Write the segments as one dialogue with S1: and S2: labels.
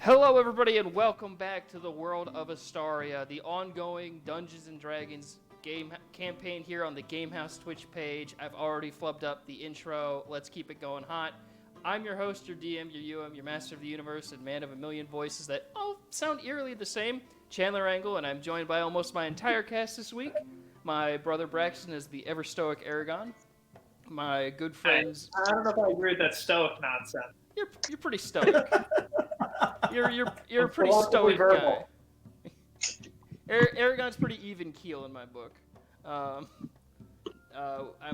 S1: Hello, everybody, and welcome back to the World of Astaria, the ongoing Dungeons & Dragons game campaign here on the Gamehouse Twitch page. I've already flubbed up the intro. Let's keep it going hot. I'm your host, your DM, your UM, your Master of the Universe, and man of a million voices that all sound eerily the same, Chandler Angle, and I'm joined by almost my entire cast this week. My brother Braxton is the ever-stoic Aragon. My good friends...
S2: I don't know if I agree with that stoic nonsense.
S1: You're pretty stoic. You're a pretty stoic guy. Aragon's pretty even keel in my book. I'm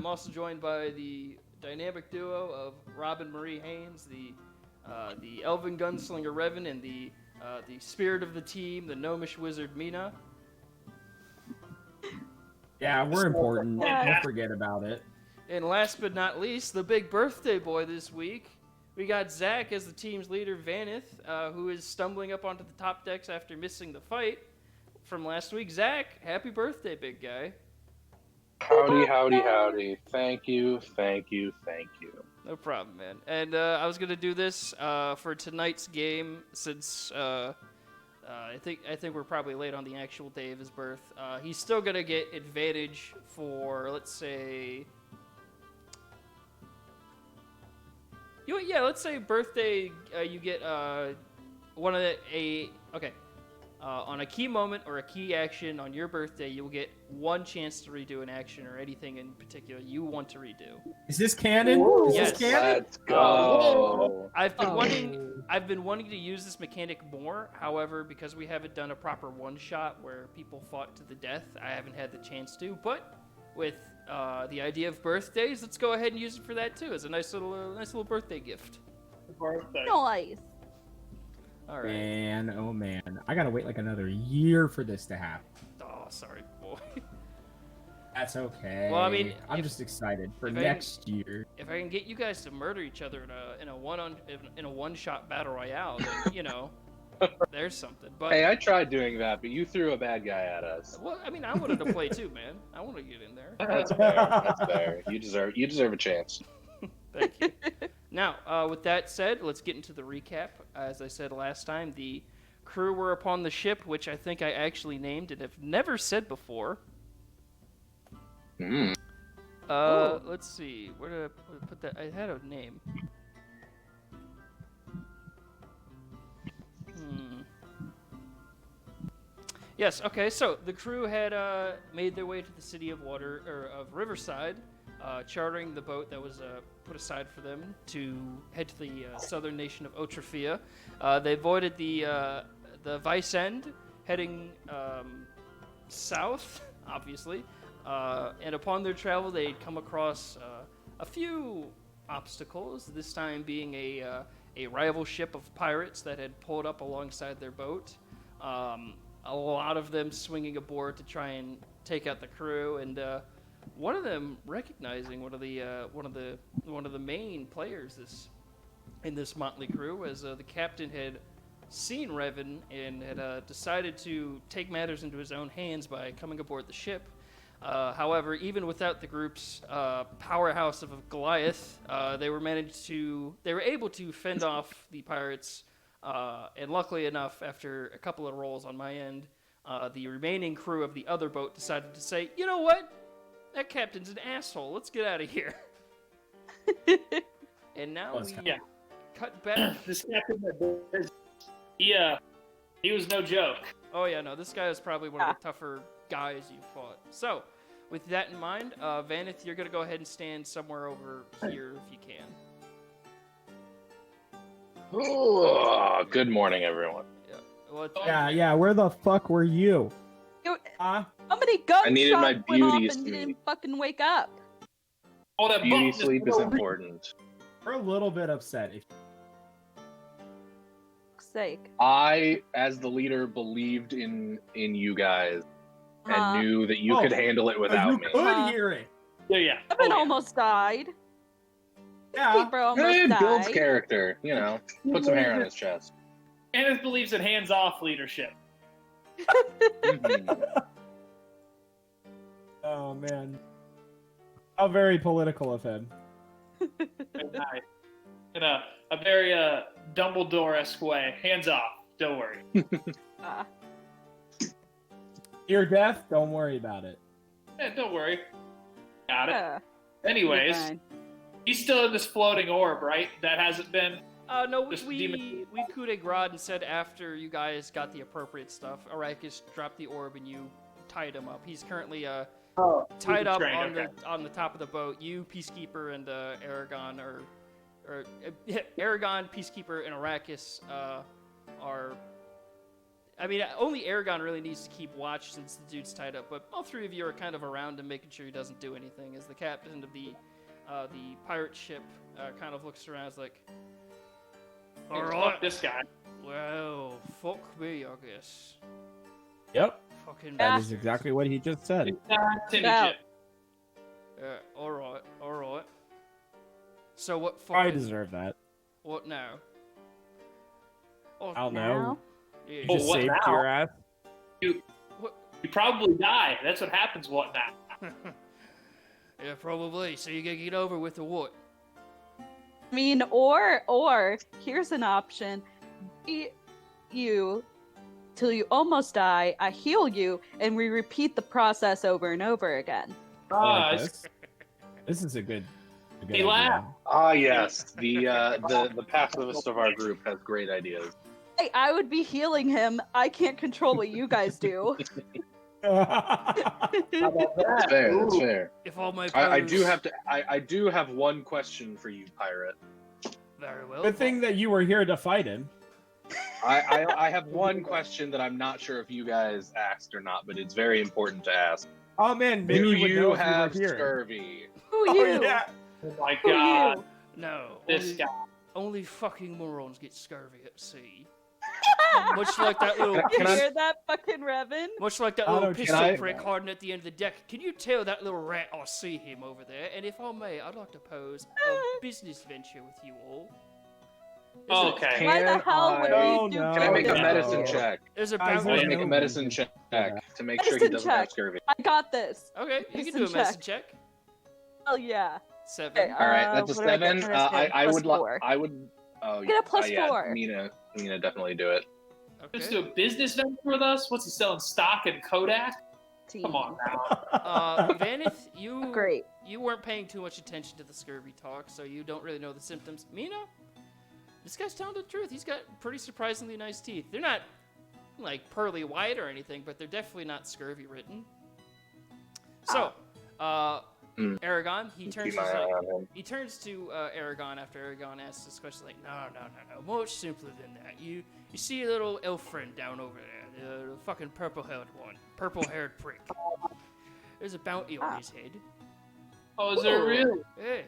S1: also joined by the dynamic duo of Robin Marie Haynes, the elven gunslinger Revan, and the spirit of the team, the gnomish wizard Mina.
S3: Yeah, we're important. Don't forget about it.
S1: And last but not least, the big birthday boy this week. We got Zach as the team's leader, Vanith, who is stumbling up onto the top decks after missing the fight from last week. Zach, happy birthday, big guy.
S4: Howdy, howdy, howdy. Thank you.
S1: No problem, man. And I was gonna do this for tonight's game since I think we're probably late on the actual day of his birth. He's still gonna get advantage for, let's say. Let's say birthday, you get one of on a key moment or a key action on your birthday, you'll get one chance to redo an action or anything in particular you want to redo.
S3: Is this canon?
S1: Whoa.
S3: Is
S1: Yes.
S3: this canon?
S4: Let's go.
S1: I've been wanting to use this mechanic more. However, because we haven't done a proper one shot where people fought to the death, I haven't had the chance to. But with the idea of birthdays, let's go ahead and use it for that too, as a nice little birthday gift.
S2: Birthday.
S5: Nice.
S1: All right.
S3: Man, oh man. I gotta wait like another year for this to happen.
S1: Oh, sorry, boy.
S3: That's okay.
S1: Well, I mean,
S3: I'm just excited for
S1: if
S3: next year.
S1: If I can get you guys to murder each other in a one-shot battle royale, then there's something. But
S4: Hey, I tried doing that, but you threw a bad guy at us.
S1: well, I mean, I wanted to play too, man. I want to get in there.
S4: That's fair. That's fair. You deserve a chance.
S1: Thank you. Now, with that said, let's get into the recap. As I said last time, the crew were upon the ship, which I think I actually named and have never said before. Let's see. Where did I put that? I had a name. Yes, okay, so the crew had made their way to the city of Riverside, chartering the boat that was put aside for them to head to the southern nation of Otrafia. They avoided the Vice End, heading south, obviously, and upon their travel they'd come across a few obstacles, this time being a rival ship of pirates that had pulled up alongside their boat. A lot of them swinging aboard to try and take out the crew, and one of them recognizing one of the main players in this motley crew, as the captain had seen Revan and had decided to take matters into his own hands by coming aboard the ship. However, even without the group's powerhouse of Goliath, they were able to fend off the pirates. And luckily enough, after a couple of rolls on my end, the remaining crew of the other boat decided to say, you know what? That captain's an asshole. Let's get out of here. And now cut back.
S2: This captain, he was no joke.
S1: Oh yeah, no, this guy is probably one of the tougher guys you've fought. So, with that in mind, Vanith, you're going to go ahead and stand somewhere over here if you can.
S4: Oh, good morning, everyone.
S1: Yeah. Well,
S3: Yeah, where the fuck were you?
S5: How many gunshots
S4: I needed my
S5: went
S4: beauty
S5: off and you
S4: sleep.
S5: didn't fucking wake up?
S2: All that
S4: Beauty
S2: bump
S4: sleep is important.
S3: We're a little bit upset.
S5: For sake.
S4: I, as the leader, believed in you guys and knew that you could handle it without
S3: you
S4: me.
S3: could hear it.
S2: Yeah.
S5: Evan almost died.
S3: Yeah.
S5: Keeper almost
S4: It builds
S5: died.
S4: character, put some hair on his chest.
S2: Kenneth believes in hands-off leadership.
S3: Oh man. How very political of him.
S2: Very nice. In a very Dumbledore-esque way. Hands off. Don't worry.
S5: Uh,
S3: Your death, don't worry about it.
S2: Don't worry. Got it.
S5: yeah,
S2: Anyways,
S5: fine.
S2: he's still in this floating orb, right? That hasn't been.
S1: No,
S2: Just
S1: we
S2: demon-
S1: coup de grace and said after you guys got the appropriate stuff, Arrakis dropped the orb and you tied him up. He's currently tied up
S2: trained,
S1: on the top of the boat. You, Peacekeeper, and Aragon Aragon, Peacekeeper, and Arrakis are. I mean, only Aragon really needs to keep watch since the dude's tied up, but all three of you are kind of around him, making sure he doesn't do anything. As the captain of the pirate ship kind of looks around, is like, all right,
S2: Fuck this guy.
S1: well, fuck me, I guess.
S3: Yep.
S1: Fucking
S3: That is exactly what he just said.
S2: Timmy
S5: out.
S2: Jim.
S1: all right. So what?
S3: I
S1: Fucking,
S3: deserve that.
S1: what now? Oh,
S3: I don't know.
S5: Now?
S1: yeah,
S3: You
S2: Oh,
S3: just
S2: what
S3: saved
S2: now?
S3: your ass.
S2: You probably die. That's what happens. What now?
S1: yeah, probably. So you gotta get over with the what?
S5: I mean, or here's an option: beat you till you almost die. I heal you, and we repeat the process over and over again.
S3: I
S2: Ah,
S3: like this is a good
S2: He
S3: idea.
S2: laughed.
S4: Ah, yes. The pacifist of our group has great ideas.
S5: Hey, I would be healing him. I can't control what you guys do.
S4: That's fair. That's fair.
S1: If all my
S4: I
S1: bows-
S4: do have to. I do have one question for you, pirate.
S1: Very well.
S3: Good thing that you were here to fight him.
S4: I have one question that I'm not sure if you guys asked or not, but it's very important to ask.
S3: Oh man, maybe
S4: Do
S3: you would know
S4: you
S3: if
S4: have
S3: you were here.
S4: scurvy?
S5: Who
S3: Oh
S5: you?
S3: yeah.
S2: Oh my
S5: Who
S2: god.
S5: you?
S1: No.
S2: This
S1: only,
S2: guy.
S1: only fucking morons get scurvy at sea. Much like that little
S5: You
S4: Can I-
S5: hear that, fucking Revan?
S1: Much like that
S3: I
S1: little
S3: don't-
S1: pistol
S4: can I-
S1: prick hiding at the end of the deck. Can you tell that little rat I see him over there? And if I may, I'd like to pose a business venture with you all.
S2: Okay.
S5: Why the
S4: Can
S5: hell would
S3: Oh,
S5: we do
S3: no.
S4: Can I make a
S5: this?
S4: medicine check?
S1: There's a
S3: Guys,
S1: bounty.
S4: I want to
S3: there's
S4: make
S3: no
S4: a medicine
S3: reason
S4: check to make sure he
S5: Medicine
S4: doesn't have
S5: check.
S4: scurvy.
S5: I got this.
S1: Okay, you can do a
S5: Medicine
S1: medicine check.
S5: Hell yeah.
S1: 7.
S5: Okay,
S4: All right, that's a
S5: what do I get
S4: 7.
S5: for this game?
S4: I
S5: Plus
S4: would like.
S5: 4.
S4: I would. Oh,
S5: Get a plus
S4: yeah,
S5: 4.
S4: Mina definitely do it.
S2: Let's
S1: Okay.
S2: do a business venture with us. What's he selling? Stock in Kodak? Come on now.
S1: Vanith, you
S5: Great.
S1: you weren't paying too much attention to the scurvy talk, so you don't really know the symptoms. Mina, this guy's telling the truth. He's got pretty surprisingly nice teeth. They're not like pearly white or anything, but they're definitely not scurvy written. So, Aragon, he turns
S4: Keep my eye
S1: to,
S4: on him.
S1: he turns to Aragon after Aragon asks this question, like, no, much simpler than that. You see a little elf friend down over there, the fucking purple-haired one, purple-haired prick. There's a bounty on his head.
S2: Oh, is there really?
S1: Hey,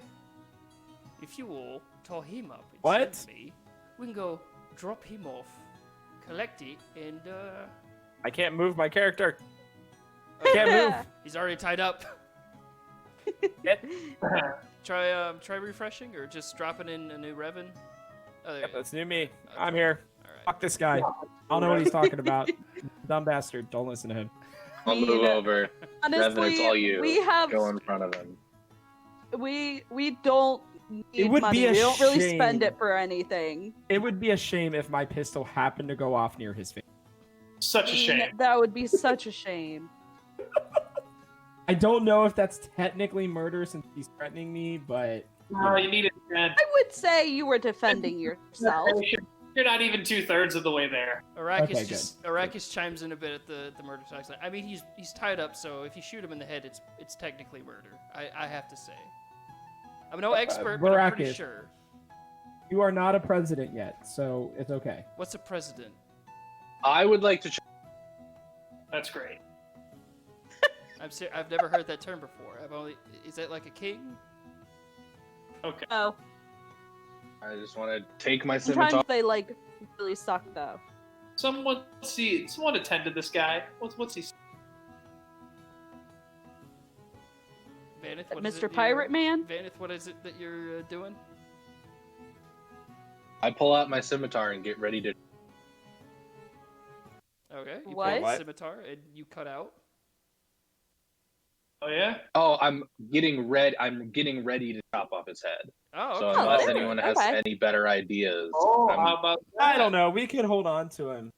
S1: if you all tie him up and
S3: What?
S1: send me, we can go drop him off, collect it, and
S3: I can't move my character. I can't move.
S1: he's already tied up. Try refreshing or just dropping in a new Revan. Oh, there you
S3: Yep,
S1: go.
S3: that's new me.
S1: Okay.
S3: I'm here.
S1: All right.
S3: Fuck this guy. I don't know what he's talking about. Dumb bastard. Don't listen to him.
S4: I'll move
S5: Mina,
S4: over.
S5: Honestly,
S4: it's all you.
S5: we have
S4: Go in front of him.
S5: we don't need
S3: would
S5: money.
S3: be a
S5: We don't really
S3: shame.
S5: spend it for anything.
S3: It would be a shame if my pistol happened to go off near his face.
S2: Such a
S5: I mean,
S2: shame.
S5: That would be such a shame.
S3: I don't know if that's technically murder since he's threatening me, but
S2: Oh, you need a defend.
S5: I would say you were defending yourself.
S2: You're not even 2/3 of the way there.
S1: Arrakis
S3: Okay,
S1: Arrakis chimes in a bit at the murder talk. I mean, he's tied up, so if you shoot him in the head, it's technically murder. I have to say. I'm no expert, but I'm pretty
S3: Arrakis.
S1: sure.
S3: you are not a president yet, so it's okay.
S1: What's a president?
S4: I would like to.
S2: That's great.
S1: I've never heard that term before. Is that like a king?
S2: Okay.
S5: Oh,
S4: I just want to take my scimitar.
S5: sometimes they like really suck though.
S2: Someone attend to this guy. What's he?
S1: Vanith, what is
S5: Mr.
S1: it
S5: Pirate Man?
S1: Vanith, what is it that you're doing?
S4: I pull out my scimitar and get ready to.
S1: Okay. You
S5: What?
S1: pull out the scimitar and you cut out.
S2: Oh yeah.
S4: Oh, I'm getting ready to chop off his head.
S1: Oh,
S4: So
S1: okay.
S4: unless anyone has
S5: Okay.
S4: any better ideas,
S2: Oh, how about that?
S3: I don't know. We could hold on to him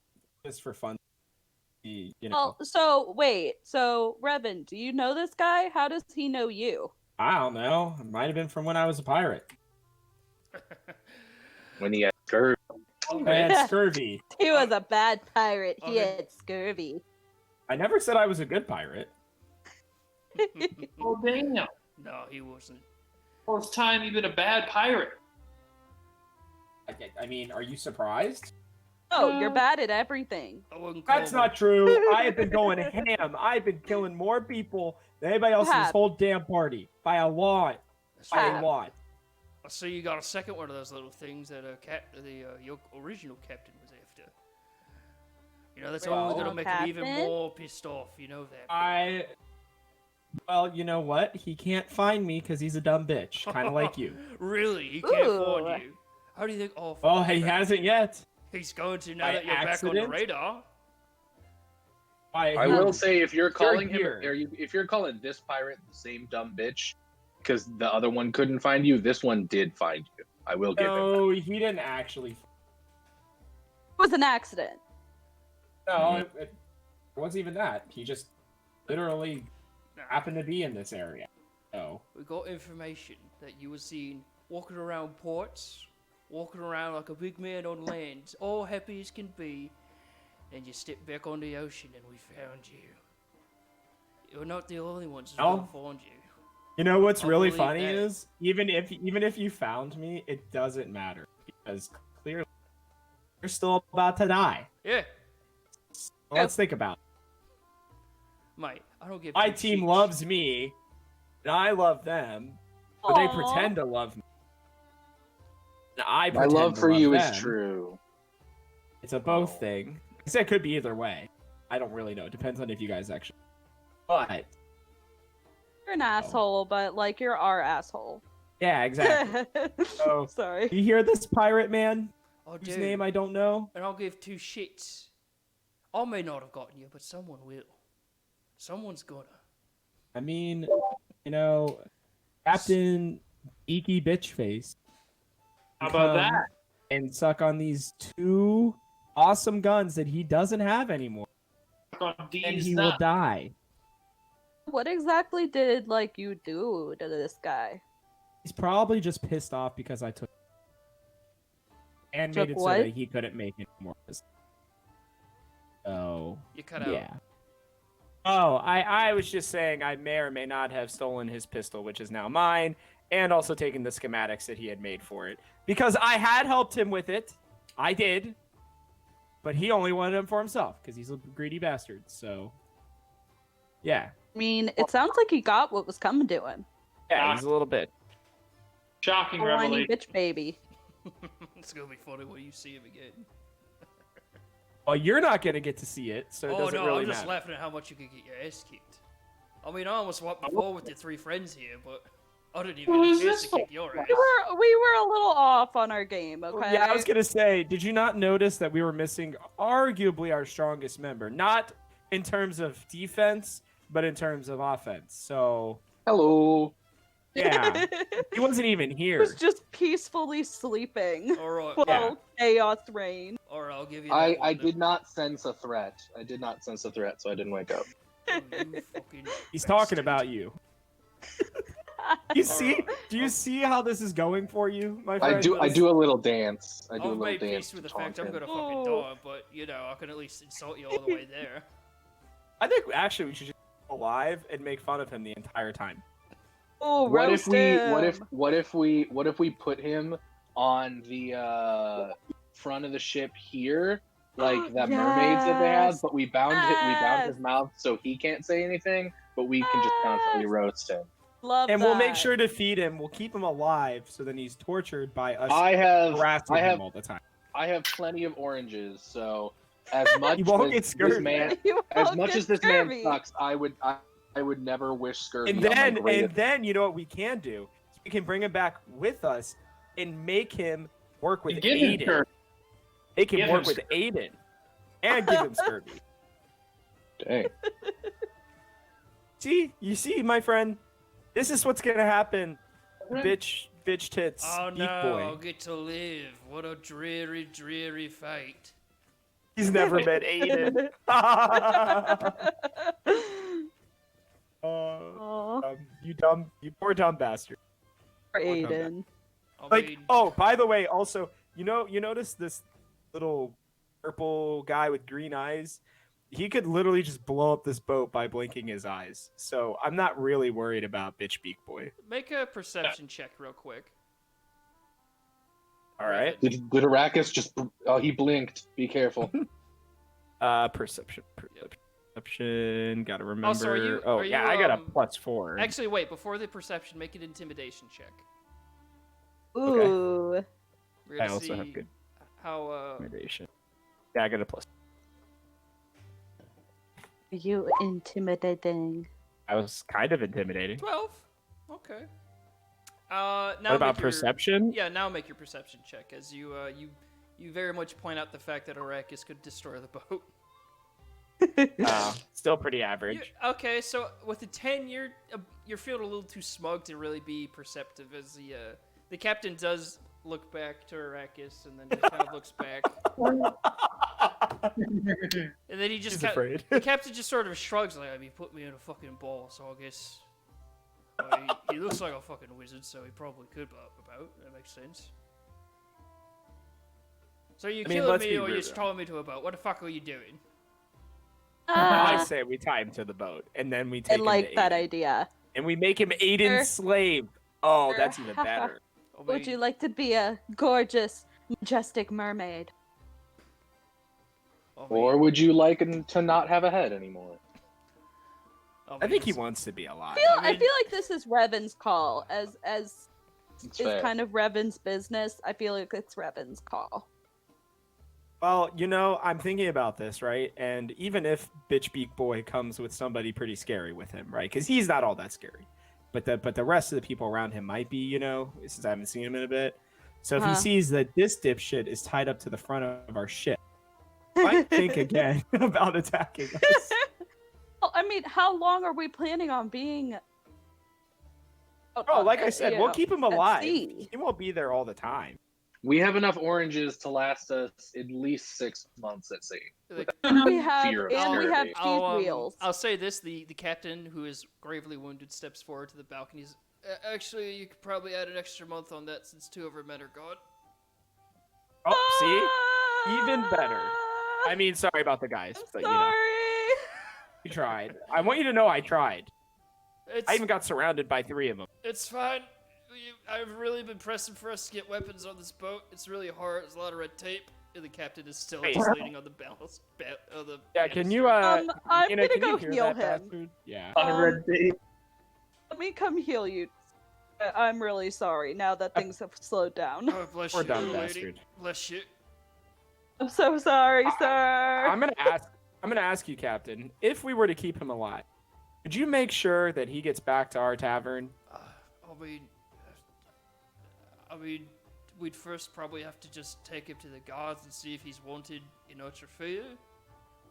S3: just for fun. You know,
S5: Well, so wait. So, Revan, do you know this guy? How does he know you?
S3: I don't know. It might have been from when I was a pirate.
S4: when he had scurvy.
S3: I had scurvy.
S5: He was a bad pirate. He
S1: Okay.
S5: had scurvy.
S3: I never said I was a good pirate.
S2: Oh damn.
S1: No, he wasn't.
S2: Well, it's time you've been a bad pirate.
S3: I mean, are you surprised?
S5: Oh, you're bad at everything.
S1: I wouldn't call
S3: That's
S1: him-
S3: not true. I have been going ham. I've been killing more people than anybody else in this
S5: Have.
S3: whole damn party. By a lot.
S1: That's
S3: By
S1: right.
S3: a lot.
S1: I see you got a second one of those little things that your original captain was after. You know, that's only
S3: Well,
S1: gonna make him even
S5: Captain?
S1: more pissed off. You know that.
S3: Well, you know what? He can't find me because he's a dumb bitch. Kind of like you.
S1: Really? He can't
S5: Ooh.
S1: find you. How do you think? Oh,
S3: Well, he hasn't yet.
S1: He's going to now
S3: By
S1: that you're back on
S3: accident?
S1: the radar.
S4: I will say if you're calling him,
S3: here.
S4: if you're calling this pirate the same dumb bitch, because the other one couldn't find you, this one did find you. I will give him.
S3: No, he didn't actually.
S5: It was an accident.
S3: No, it wasn't even that. He just literally
S1: Nah.
S3: happened to be in this area. So,
S1: We got information that you were seen walking around ports, walking around like a big man on land, all happy as can be. Then you stepped back on the ocean and we found you. You're not the only ones who's
S3: Oh.
S1: gonna find you.
S3: you know what's
S1: I
S3: really
S1: believe
S3: funny
S1: that.
S3: is even if you found me, it doesn't matter because clearly you're still about to die.
S1: Yeah,
S3: Well, let's think about it.
S1: mate, I don't give
S3: My
S1: two
S3: team
S1: shits.
S3: loves me, and I love them, but they
S5: Aw.
S3: pretend to love me. And I
S4: My
S3: pretend
S4: love
S3: to
S4: for you
S3: them.
S4: is true.
S3: It's a both thing. I said it could be either way. I don't really know. It depends on if you guys actually. But
S5: You're an asshole, but like you're our asshole.
S3: yeah, exactly. So,
S5: Sorry.
S3: you hear this pirate man
S1: Oh,
S3: whose
S1: dude,
S3: name I don't know?
S1: and I'll give two shits. I may not have gotten you, but someone will. Someone's gonna.
S3: I mean, you know, Captain Eeky Bitchface.
S2: How about
S3: come
S2: that?
S3: And suck on these two awesome guns that he doesn't have anymore,
S2: On
S3: and
S2: D's
S3: he will
S2: nuts.
S3: die.
S5: What exactly did like you do to this guy?
S3: He's probably just pissed off because I took and made
S5: Took
S3: it
S5: what?
S3: so that he couldn't make it more. So
S1: You cut out.
S3: yeah. Oh, I was just saying I may or may not have stolen his pistol, which is now mine, and also taken the schematics that he had made for it. Because I had helped him with it. I did. But he only wanted them for himself, because he's a greedy bastard, so yeah.
S5: I mean, it sounds like he got what was coming to him.
S3: Yeah, he's a little bit.
S2: Shocking
S5: A whiny
S2: revelation.
S5: bitch baby.
S1: It's gonna be funny when you see him again.
S3: Well, you're not gonna get to see it, so it
S1: Oh
S3: doesn't
S1: no,
S3: really
S1: I'm just
S3: matter.
S1: laughing at how much you could get your ass kicked. I mean, I almost swapped before with the three friends here, but I didn't even
S2: Who's
S1: get a chance
S2: this
S1: to kick your ass.
S5: We were a little off on our game, okay?
S3: Yeah, I was gonna say, did you not notice that we were missing arguably our strongest member? Not in terms of defense, but in terms of offense. So
S4: Hello.
S3: yeah, he wasn't even
S5: He
S3: here.
S5: was just peacefully sleeping
S1: All right,
S5: while chaos reigned.
S1: all right, I'll give you. That
S4: I
S1: one then.
S4: did not sense a threat. I did not sense a threat, so I didn't wake up.
S1: Oh, you fucking
S3: He's talking
S1: bastard.
S3: about you. You see? Do you see how this is going for you, my friend?
S4: I do a little dance. I do a
S1: I've
S4: little
S1: made
S4: dance.
S1: peace with the
S4: to
S1: fact I'm
S4: taunt him.
S1: gonna fucking
S5: Oh.
S1: die, but you know I can at least insult you all the way there.
S3: I think actually we should just go live and make fun of him the entire time.
S5: Oh,
S4: What if
S5: roast
S4: we
S5: him.
S4: what if we put him on the front of the ship here, like that mermaids that they have,
S5: Yes.
S4: but we bound
S5: Yes.
S4: his mouth so he can't say anything, but we can just constantly
S5: Yes.
S4: roast him.
S5: Love
S3: And
S5: that.
S3: we'll make sure to feed him. We'll keep him alive so then he's tortured by us
S4: I
S3: harassing him
S4: have
S3: all the time.
S4: plenty of oranges, so as much
S3: You won't
S4: as
S3: get
S4: this
S3: scurvy.
S4: man
S5: You
S4: as
S5: won't
S4: much
S5: get
S4: as this
S5: scurvy.
S4: man sucks, I would never wish scurvy
S3: And
S4: on my
S3: then
S4: greatest.
S3: you know what we can do? We can bring him back with us and make him work with
S2: Give him
S3: Aiden.
S2: her.
S3: Make him
S2: Give
S3: work
S2: him
S3: with Aiden. And give him scurvy.
S4: Dang.
S3: You see, my friend? This is what's gonna happen. Bitch tits,
S1: Oh
S3: geek
S1: no,
S3: boy.
S1: I'll get to live. What a dreary, dreary fate.
S3: He's never met Aiden.
S5: Aw,
S3: you poor dumb bastard.
S5: for
S3: Poor dumb
S5: Aiden.
S1: I
S3: Like,
S1: mean,
S3: oh, by the way, also, you notice this little purple guy with green eyes? He could literally just blow up this boat by blinking his eyes. So I'm not really worried about bitch beak boy.
S1: make a perception check real quick.
S3: All right.
S4: Did Arrakis just? Oh, he blinked. Be careful.
S3: Perception. Gotta remember.
S1: Also, are you,
S3: I got a +4.
S1: Actually, wait. Before the perception, make an intimidation check.
S5: Ooh.
S1: We're
S3: I
S1: gonna
S3: also
S1: see
S3: have good
S1: how.
S3: intimidation. Yeah, I got a +.
S5: Are you intimidating?
S3: I was kind of intimidating.
S1: 12. Okay. Now
S3: What about
S1: make your-
S3: perception?
S1: Yeah, now make your perception check, as you very much point out the fact that Arrakis could destroy the boat.
S3: Still pretty average.
S1: Okay, so with a 10, you're feeling a little too smug to really be perceptive, as the captain does look back to Arrakis, and then just kind of looks back. And then he just
S3: He's afraid.
S1: the captain just sort of shrugs, like, I mean, he put me in a fucking ball, so I guess he looks like a fucking wizard, so he probably could about. That makes sense. So you killing
S3: let's
S1: me,
S3: be
S1: or you
S3: real,
S1: just throwing me to a boat? What the fuck are you doing?
S3: I say we tie him to the boat, and then we take
S5: I
S3: him
S5: like
S3: to
S5: that
S3: Aiden.
S5: idea.
S3: And we make him Aiden's slave. Oh, that's even better.
S1: I
S5: Would
S1: mean,
S5: you like to be a gorgeous, majestic mermaid?
S1: I mean,
S4: Or would you like him to not have a head anymore?
S3: I think he wants to be alive.
S5: I feel like this is Revan's call, as
S4: It's
S5: is
S4: fair.
S5: kind of Revan's business. I feel like it's Revan's call.
S3: Well, I'm thinking about this, right? And even if Bitch Beak Boy comes with somebody pretty scary with him, right? Because he's not all that scary. But the rest of the people around him might be, since I haven't seen him in a bit. So if he sees that this dipshit is tied up to the front of our ship, might think again about attacking us.
S5: Well, I mean, how long are we planning on being?
S3: Oh, like I said, we'll keep him alive.
S5: sea.
S3: He won't be there all the time.
S4: We have enough oranges to last us at least 6 months at sea.
S1: like,
S5: We have,
S4: Fear of
S5: and we have
S4: security.
S5: cheese wheels.
S1: I'll say this: the captain, who is gravely wounded, steps forward to the balcony. He's, actually, you could probably add an extra month on that, since 2 of our men are gone.
S3: Oh, see? Even better. I mean, sorry about the guys, but
S5: Sorry.
S3: we tried. I want you to know I tried.
S1: It's,
S3: I even got surrounded by 3 of them.
S1: it's fine. I've really been pressing for us to get weapons on this boat. It's really hard. There's a lot of red tape. And the captain is still
S3: Wait.
S1: just leaning on the balance.
S3: Yeah, can you,
S5: I'm
S3: Ina,
S5: gonna
S3: can
S5: go
S3: you hear
S5: heal
S3: that
S5: him.
S3: bastard? Yeah.
S5: Let me come heal you. I'm really sorry now that things have slowed down.
S1: Oh, bless
S3: Poor
S1: you,
S3: dumb
S1: lady.
S3: bastard.
S1: Bless you.
S5: I'm so sorry, sir.
S3: I'm gonna ask you, Captain, if we were to keep him alive, could you make sure that he gets back to our tavern?
S1: I mean, we'd first probably have to just take him to the guards and see if he's wanted in Otrafia.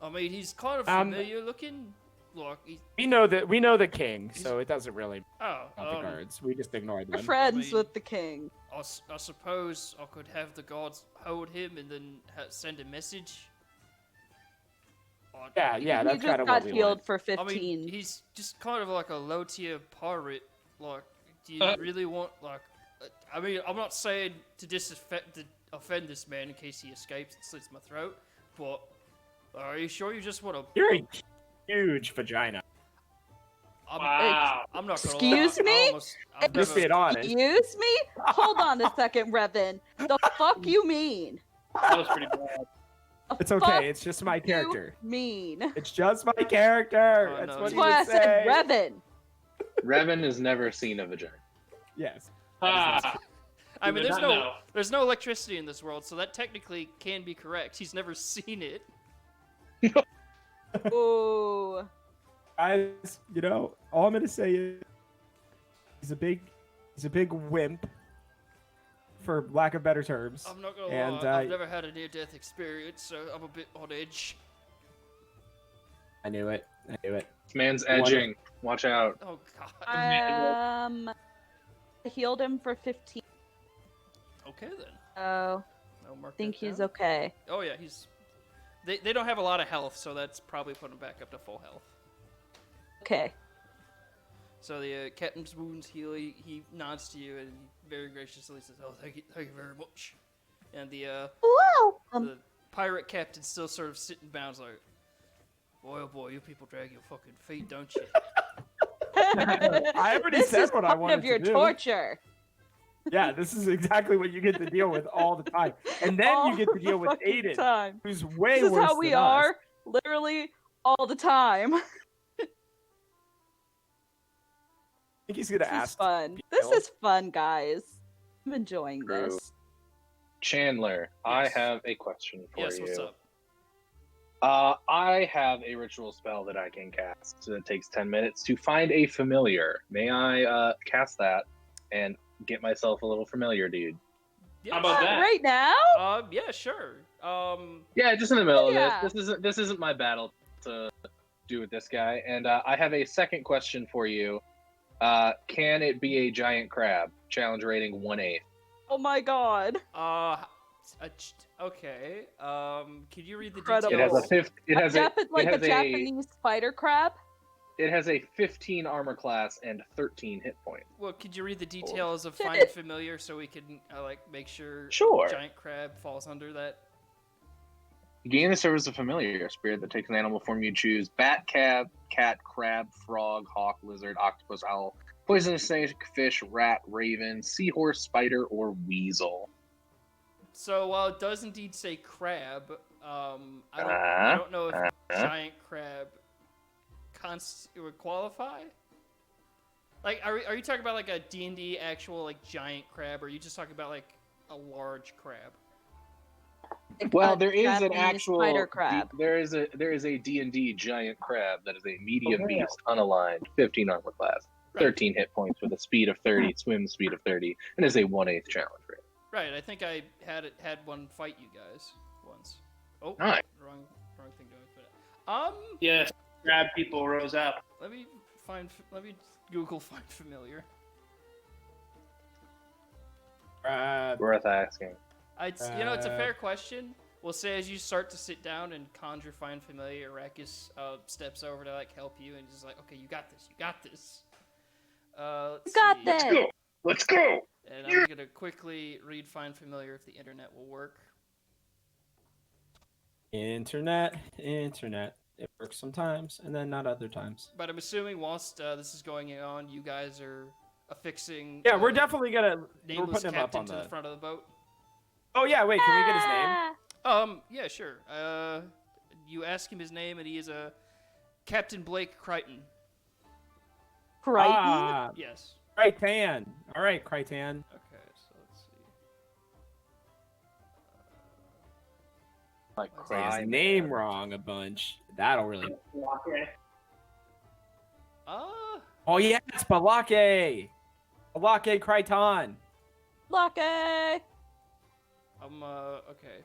S1: I mean, he's kind of familiar looking. Like,
S3: We know the king, so it doesn't really
S1: oh,
S3: matter the guards. We just ignore
S5: We're
S3: them.
S5: friends
S1: I mean-
S5: with the king.
S1: I suppose I could have the guards hold him and then send a message.
S3: Yeah,
S5: he
S3: that's
S5: just
S3: kind of
S5: got
S3: what we
S5: healed
S3: want.
S5: for
S1: I
S5: 15.
S1: mean, he's just kind of like a low tier pirate. Like, do you really want, like, I mean, I'm not saying to offend this man in case he escapes and slits my throat, but are you sure you just want to?
S3: You're a huge vagina.
S2: Wow.
S1: I'm not gonna
S5: Excuse
S1: lie.
S5: me?
S1: I've
S3: Just being honest.
S5: Excuse me? Hold on a second, Revan. The fuck you mean?
S2: That was pretty bad.
S5: The
S3: It's
S5: fuck
S3: okay. It's just my
S5: you
S3: character.
S5: mean?
S3: It's just my character.
S1: Oh,
S3: That's
S1: no.
S3: what
S5: That's
S3: he
S5: why I
S3: would
S5: said
S3: say.
S5: Revan.
S4: Revan has never seen a vagina.
S3: Yes.
S2: Ah,
S1: I mean,
S2: did
S1: there's
S2: not
S1: no
S2: know.
S1: there's no electricity in this world, so that technically can be correct. He's never seen it.
S5: Ooh.
S3: Guys, all I'm gonna say is he's a big wimp, for lack of better terms.
S1: I'm not gonna
S3: And,
S1: lie. I've never had a near-death experience, so I'm a bit on edge.
S3: I knew it.
S4: This man's edging. Watch out.
S1: Oh god.
S5: I healed him for 15.
S1: Okay then.
S5: Oh,
S1: I'll mark
S5: I think
S1: that
S5: he's
S1: down.
S5: okay.
S1: Oh yeah, he's. They don't have a lot of health, so that's probably putting him back up to full health.
S5: Okay.
S1: So the captain's wounds heal. He nods to you and he very graciously says, "Oh, thank you very much." And the the pirate captain still sort of sitting down, like, "Boy, oh boy, you people drag your fucking feet, don't you?"
S3: I already said what I wanted
S5: This is part of your
S3: to do.
S5: torture.
S3: Yeah, this is exactly what you get to deal with all the time. And then you get to deal with Aiden,
S5: time.
S3: who's way
S5: This is
S3: worse
S5: how we
S3: than us.
S5: are, literally all the time.
S3: I think he's gonna
S5: This is
S3: ask.
S5: fun. This is fun, guys. I'm enjoying
S4: True.
S5: this.
S4: Chandler, I
S1: Yes.
S4: have a question for
S1: Yes,
S4: you.
S1: what's up?
S4: I have a ritual spell that I can cast that takes 10 minutes to find a familiar. May I cast that and get myself a little familiar, dude?
S1: Yes.
S2: How about that?
S5: Right now?
S1: Yeah, sure.
S4: Yeah, just in the middle
S5: Yeah.
S4: of this isn't my battle to do with this guy. And I have a second question for you. Can it be a giant crab? Challenge rating 1/8.
S5: Oh my god.
S1: Okay. Could you read the
S5: Incredible.
S4: It has a
S1: details?
S4: fifth. It has a
S5: Like
S4: it
S5: a
S4: has
S5: Japanese spider crab?
S4: It has a 15 armor class and 13 hit points.
S1: Well, could you read the details of
S5: Shit.
S1: Find Familiar so we can make sure
S4: Sure.
S1: giant crab falls under that?
S4: You gain the service of familiar, a spirit that takes an animal form you choose: bat, cat, crab, frog, hawk, lizard, octopus, owl, poisonous snake, fish, rat, raven, seahorse, spider, or weasel.
S1: So while it does indeed say crab, I don't know if giant crab would qualify. Like, are you talking about like a D&D actual like giant crab, or are you just talking about like a large crab?
S5: Like
S4: Well,
S5: a
S4: there is an
S5: Japanese
S4: actual
S5: spider crab.
S4: there is a D&D giant crab that is a medium beast, unaligned, 15 armor class, 13 hit points with a speed of 30, swim speed of 30, and is a 1/8 challenge rate.
S1: Right. I think I had one fight you guys once. Oh,
S4: Nice.
S1: wrong thing to put.
S2: Yes, grab people rose up.
S1: Let me Google Find Familiar.
S4: Worth asking.
S1: It's a fair question. We'll say as you start to sit down and conjure Find Familiar, Arrakis steps over to like help you and just like, okay, you got this. Let's
S5: got
S1: see.
S5: this.
S4: Let's go.
S1: And I'm gonna quickly read Find Familiar if the internet will work.
S3: Internet. It works sometimes, and then not other times.
S1: But I'm assuming whilst this is going on, you guys are affixing.
S3: Yeah, we're definitely gonna. We're
S1: nameless
S3: putting him up
S1: captain
S3: on
S1: to the front of the boat.
S3: Oh yeah, wait. Can we get his name?
S1: Yeah, sure. You ask him his name, and he is a Captain Blake Crichton.
S5: Crichton?
S3: Ah,
S1: Yes.
S3: Crichton. All right, Crichton.
S1: Okay, so let's see.
S4: Like
S3: Say his name wrong a bunch. That'll really.
S2: Okay.
S3: Oh yeah, it's Balake. Balake Crichton.
S5: Lucky.
S1: Okay.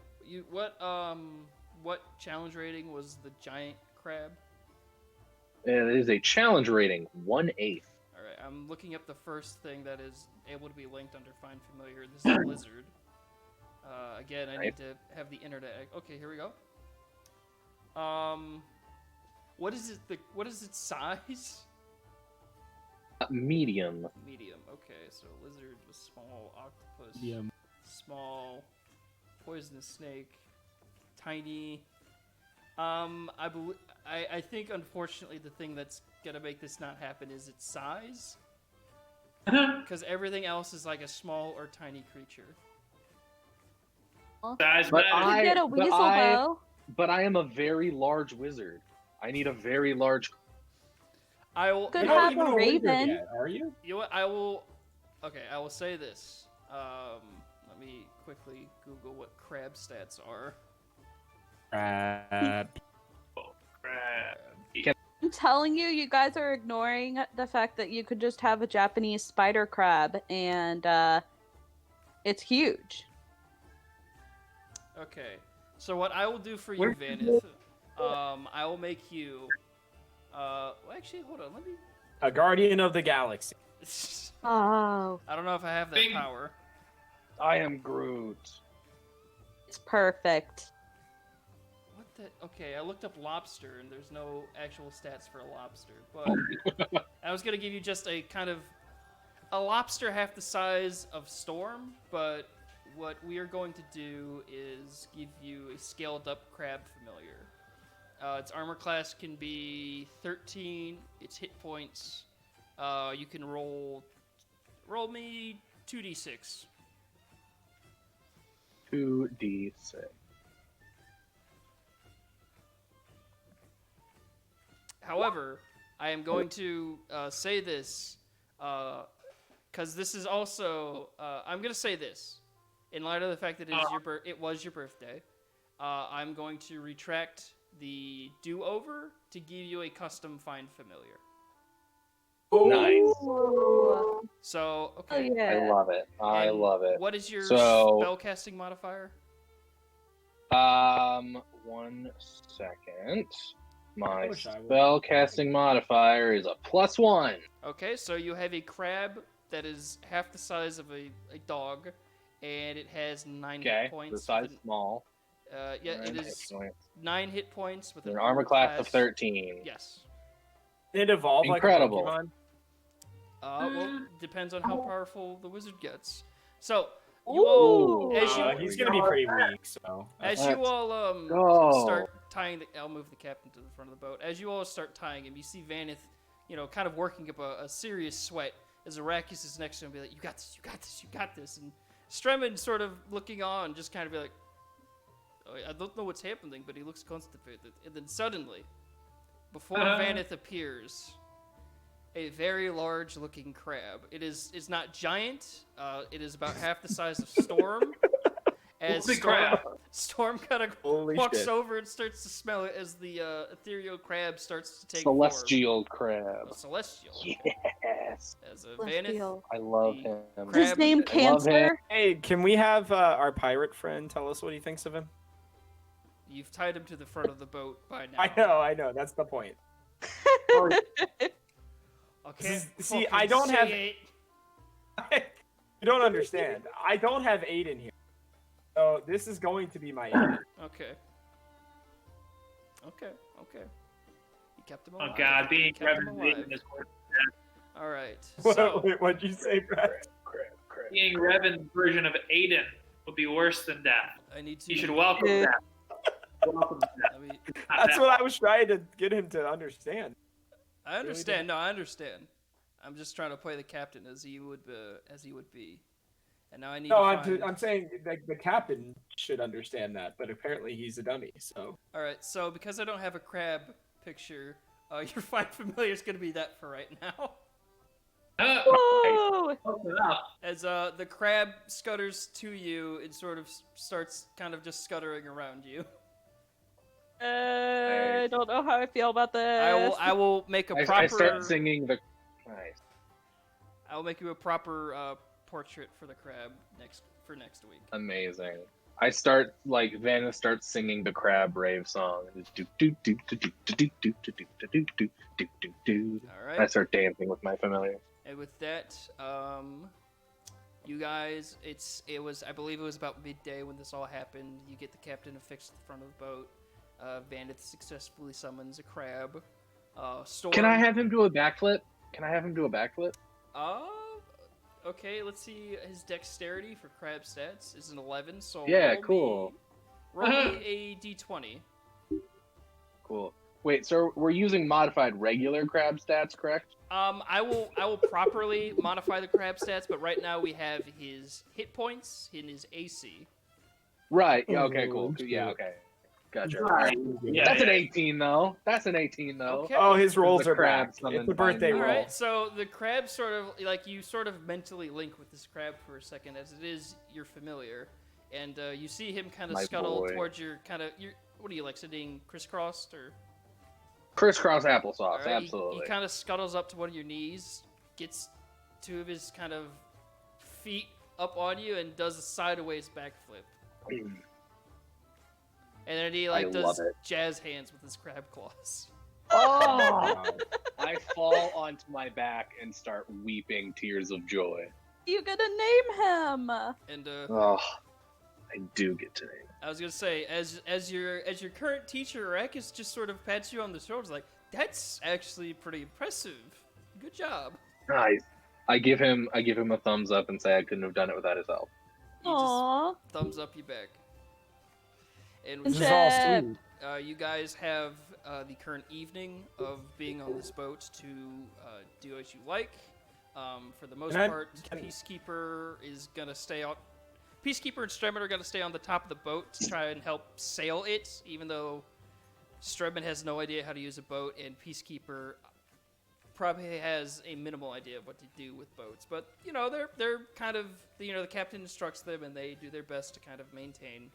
S1: What challenge rating was the giant crab?
S4: It is a challenge rating 1/8.
S1: All right, I'm looking up the first thing that is able to be linked under Find Familiar. This is a lizard. Again, I need to have the internet. Okay, here we go. What is its size?
S4: Medium.
S1: Medium. Okay, so lizard was small, octopus
S3: Yeah.
S1: small, poisonous snake, tiny. I think unfortunately the thing that's gonna make this not happen is its size, because everything else is like a small or tiny creature.
S2: Size
S4: But
S2: matters.
S5: You get a weasel though.
S4: But I am a very large wizard. I need a very large.
S1: I will.
S5: Could
S3: You're not
S5: have
S3: even
S5: a
S3: wizard
S5: raven.
S3: yet, are you?
S1: You know what? I will. Okay, I will say this. Let me quickly Google what crab stats are.
S2: Crab.
S5: I'm telling you, you guys are ignoring the fact that you could just have a Japanese spider crab and it's huge.
S1: Okay, so what I will do for you, Vanith, I will make you Well, actually, hold on. Let me.
S3: A guardian of the galaxy.
S5: Oh,
S1: I don't know if I have that
S2: Bing.
S1: power.
S4: I am Groot.
S5: it's perfect.
S1: What the? Okay, I looked up lobster, and there's no actual stats for a lobster. But I was gonna give you just a kind of a lobster half the size of Storm, but what we are going to do is give you a scaled up crab familiar. Its armor class can be 13. Its hit points. You can roll me 2d6.
S4: 2d6.
S1: However, I am going to say this because this is also. I'm going to say this in light of the fact that it was your birthday. I'm going to retract the do-over to give you a custom find familiar.
S4: Nice.
S5: Ooh.
S1: So,
S5: Oh,
S1: okay.
S5: yeah.
S4: I love it. I
S1: And
S4: love it.
S1: What is your
S4: So-
S1: spellcasting modifier?
S4: 1 second. My
S3: wish I would.
S4: spell casting modifier is a +1.
S1: Okay, so you have a crab that is half the size of a dog, and it has 9
S4: Okay,
S1: hit points.
S4: the size
S1: with
S4: small.
S1: yeah, it
S4: Nine hit
S1: is
S4: points.
S1: 9 hit points with
S4: An armor class of 13.
S1: Yes.
S3: Did it evolve
S4: Incredible.
S3: like a Pokemon?
S1: Well, depends on how powerful the wizard gets. So,
S5: Ooh.
S1: you all, as you
S3: He's gonna be pretty weak, so.
S1: As you
S4: Let's
S1: all
S4: go.
S1: start tying the, I'll move the captain to the front of the boat. As you all start tying him, you see Vanith, kind of working up a serious sweat as Arrakis is next to him, be like, "You got this, you got this, you got this." And Stremon sort of looking on, just kind of be like, "Oh, I don't know what's happening," but he looks constipated. And then suddenly, before Vanith appears, a very large-looking crab. It's not giant. It is about half the size of Storm. As
S2: Holy crap.
S1: Storm kind of
S3: Holy
S1: walks
S3: shit.
S1: over and starts to smell it as the ethereal crab starts to take
S4: Celestial
S1: form.
S4: crab.
S1: A celestial.
S4: Yes.
S1: As a
S5: Celestial.
S4: I love
S1: The
S4: him.
S5: Is his
S1: crab-
S5: name
S4: I love him.
S5: Cancer?
S3: Hey, can we have our pirate friend tell us what he thinks of him?
S1: You've tied him to the front of the boat by now.
S3: I know. That's the point.
S1: Okay.
S3: See,
S1: fucking
S3: I don't
S1: say
S3: have-
S1: it.
S3: You don't understand. I don't have 8 in here. So this is going to be my 8.
S1: Okay. Okay. You kept him
S2: Oh
S1: alive.
S2: god, being
S1: You kept him
S2: Revan
S1: alive.
S2: Aiden is worse.
S1: All right. So,
S3: Wait, what'd you say, Brad?
S4: Crab.
S2: Being Revan's version of Aiden would be worse than death.
S1: I need to.
S2: You should welcome
S5: Yeah.
S2: death. Welcome death.
S1: Let me,
S3: That's what I was trying to get him to understand.
S1: I understand. No, I understand. I'm just trying to play the captain as he would be. And now I need
S3: No,
S1: to find...
S3: I'm saying the captain should understand that, but apparently he's a dummy. So
S1: All right, so because I don't have a crab picture, your find familiar is going to be that for right now.
S5: Woo!
S2: Open it up.
S1: As the crab scutters to you, it sort of starts kind of just scuttering around you.
S5: I don't know how I feel about this.
S1: I will make a proper.
S4: I start singing the. Nice.
S1: I will make you a proper portrait for the crab next week.
S4: Amazing. I start Vanna starts singing the crab rave song. Do do do do do do do do do do do do do do do.
S1: All right.
S4: I start dancing with my familiar.
S1: And with that, you guys, I believe it was about midday when this all happened. You get the captain affixed to the front of the boat. Vanith successfully summons a crab. Storm.
S4: Can I have him do a backflip?
S1: Okay, let's see his dexterity for crab stats is an 11, so
S4: Yeah,
S1: roll
S4: cool.
S1: roll me a d20.
S4: Cool. Wait, so we're using modified regular crab stats, correct?
S1: I will properly modify the crab stats, but right now we have his hit points and his AC.
S4: Right. Yeah, okay,
S3: Oh,
S4: cool.
S3: shit.
S4: Yeah, okay. Gotcha.
S2: Right. Yeah,
S4: That's an
S2: yeah.
S4: 18 though.
S1: Okay.
S3: Oh, his rolls
S4: The
S3: are
S4: crab
S3: back.
S4: summoned
S3: It's a birthday
S4: by
S1: All
S3: roll.
S1: right, so the crab sort of you sort of mentally link with this crab for a second, as it is your familiar, and you see him kind of
S4: My
S1: scuttle
S4: boy.
S1: towards your what are you sitting crisscrossed or?
S4: Crisscross applesauce,
S1: All right,
S4: absolutely.
S1: He kind of scuttles up to one of your knees, gets 2 of his kind of feet up on you, and does a sideways backflip. And then he
S4: I
S1: does
S4: love it.
S1: jazz hands with his crab claws.
S4: Oh! I fall onto my back and start weeping tears of joy.
S5: You gotta name him.
S1: And
S4: Oh, I do get to name.
S1: I was gonna say, as your current teacher, Arrakis just sort of pats you on the shoulders, like, that's actually pretty impressive. Good job.
S4: Nice. I give him a thumbs up and say I couldn't have done it without his help.
S1: He
S5: Aww.
S1: just thumbs up you back. And
S3: This
S1: with
S3: is all
S5: Jet.
S3: sweet.
S1: you guys have the current evening of being on this boat to do as you like. For the most part, Peacekeeper is gonna stay out. Peacekeeper and Stremmen are gonna stay on the top of the boat to try and help sail it, even though Stremmen has no idea how to use a boat, and Peacekeeper probably has a minimal idea of what to do with boats. But you know, they're kind of the captain instructs them, and they do their best to kind of maintain.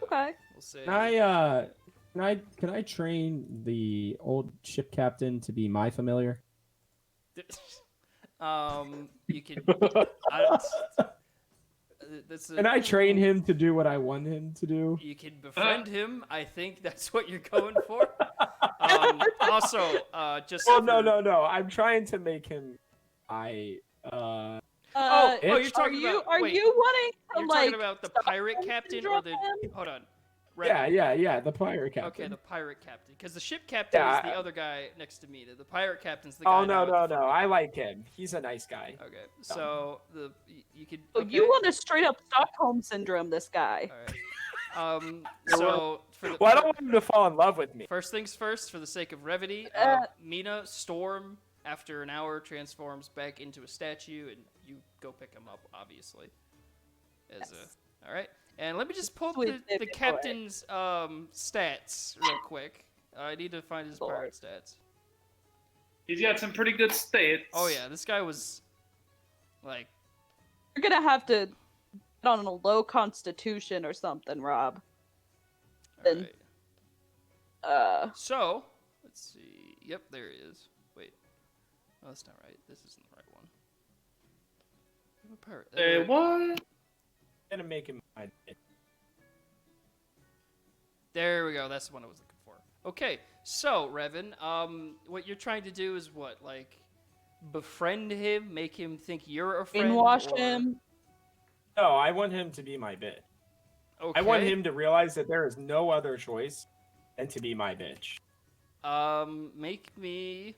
S5: Okay.
S1: We'll say.
S6: Can I train the old ship captain to be my familiar?
S1: You can.
S6: Can I train him to do what I want him to do?
S1: You can befriend him. I think that's what you're going for. Also, just.
S3: Well, no. I'm trying to make him.
S1: You're
S5: Are
S1: talking
S5: you
S1: about. Wait,
S5: you wanting to
S1: you're
S5: like?
S1: talking about the pirate captain or the? Hold on.
S6: Yeah, the pirate captain.
S1: Okay, the pirate captain. Because the ship captain is the other guy next to me. The pirate captain's the guy.
S3: Oh no. I like him. He's a nice guy.
S1: Okay, so you could.
S5: Oh, you want to straight up Stockholm syndrome this guy?
S1: All right. So for the.
S3: Well, I don't want him to fall in love with me.
S1: First things first, for the sake of brevity, Mina Storm, after an hour, transforms back into a statue, and you go pick him up, obviously. All right. And let me just pull up the captain's stats real quick. I need to find his pirate stats.
S2: He's got some pretty good stats.
S1: Oh yeah, this guy was like.
S5: You're gonna have to get on a low constitution or something, Rob.
S1: All
S5: Then-
S1: right. So let's see. Yep, there he is. Wait. Oh, that's not right. This isn't the right one. I'm a pirate.
S2: Hey, what?
S3: I'm gonna make him my.
S1: There we go. That's the one I was looking for. Okay, so Revan, what you're trying to do is what, like, befriend him, make him think you're a friend,
S5: Brainwash
S1: or...
S5: him.
S3: No, I want him to be my bitch.
S1: Okay.
S3: I want him to realize that there is no other choice than to be my bitch.
S1: Make me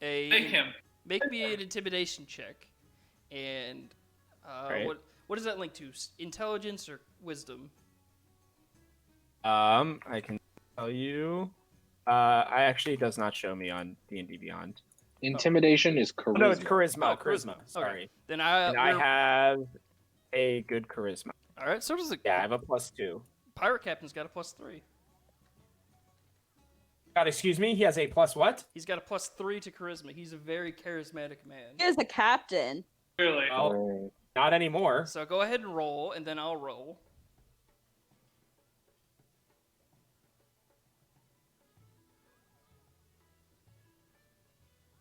S2: Make him.
S1: Make me an intimidation check, and
S3: Right.
S1: what does that link to? Intelligence or wisdom?
S3: I can tell you. I actually does not show me on D&D Beyond.
S4: Intimidation is charisma.
S3: No, it's charisma.
S1: Oh,
S3: charisma.
S1: Okay.
S3: Sorry.
S1: Then
S3: And I have a good charisma.
S1: All right. So does the
S3: Yeah, I have a +2.
S1: pirate captain's got a +3.
S3: God, excuse me. He has a plus what?
S1: He's got a +3 to charisma. He's a very charismatic man.
S5: He is a captain.
S2: Really.
S3: Well, not anymore.
S1: So go ahead and roll, and then I'll roll.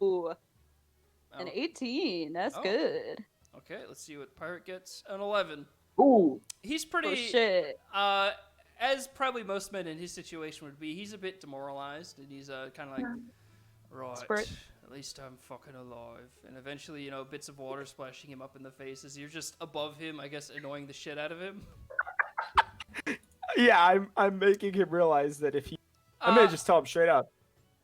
S5: Ooh, an
S1: Oh,
S5: 18. That's
S1: Oh.
S5: good.
S1: okay, let's see what pirate gets. An 11.
S3: Ooh.
S1: He's
S5: Oh
S1: pretty.
S5: shit.
S1: As probably most men in his situation would be, he's a bit demoralized, and he's kind of like, right,
S5: Desperate.
S1: at least I'm fucking alive. And eventually, bits of water splashing him up in the face as you're just above him, I guess, annoying the shit out of him.
S3: Yeah, I'm making him realize that if he, I'm gonna just tell him straight up,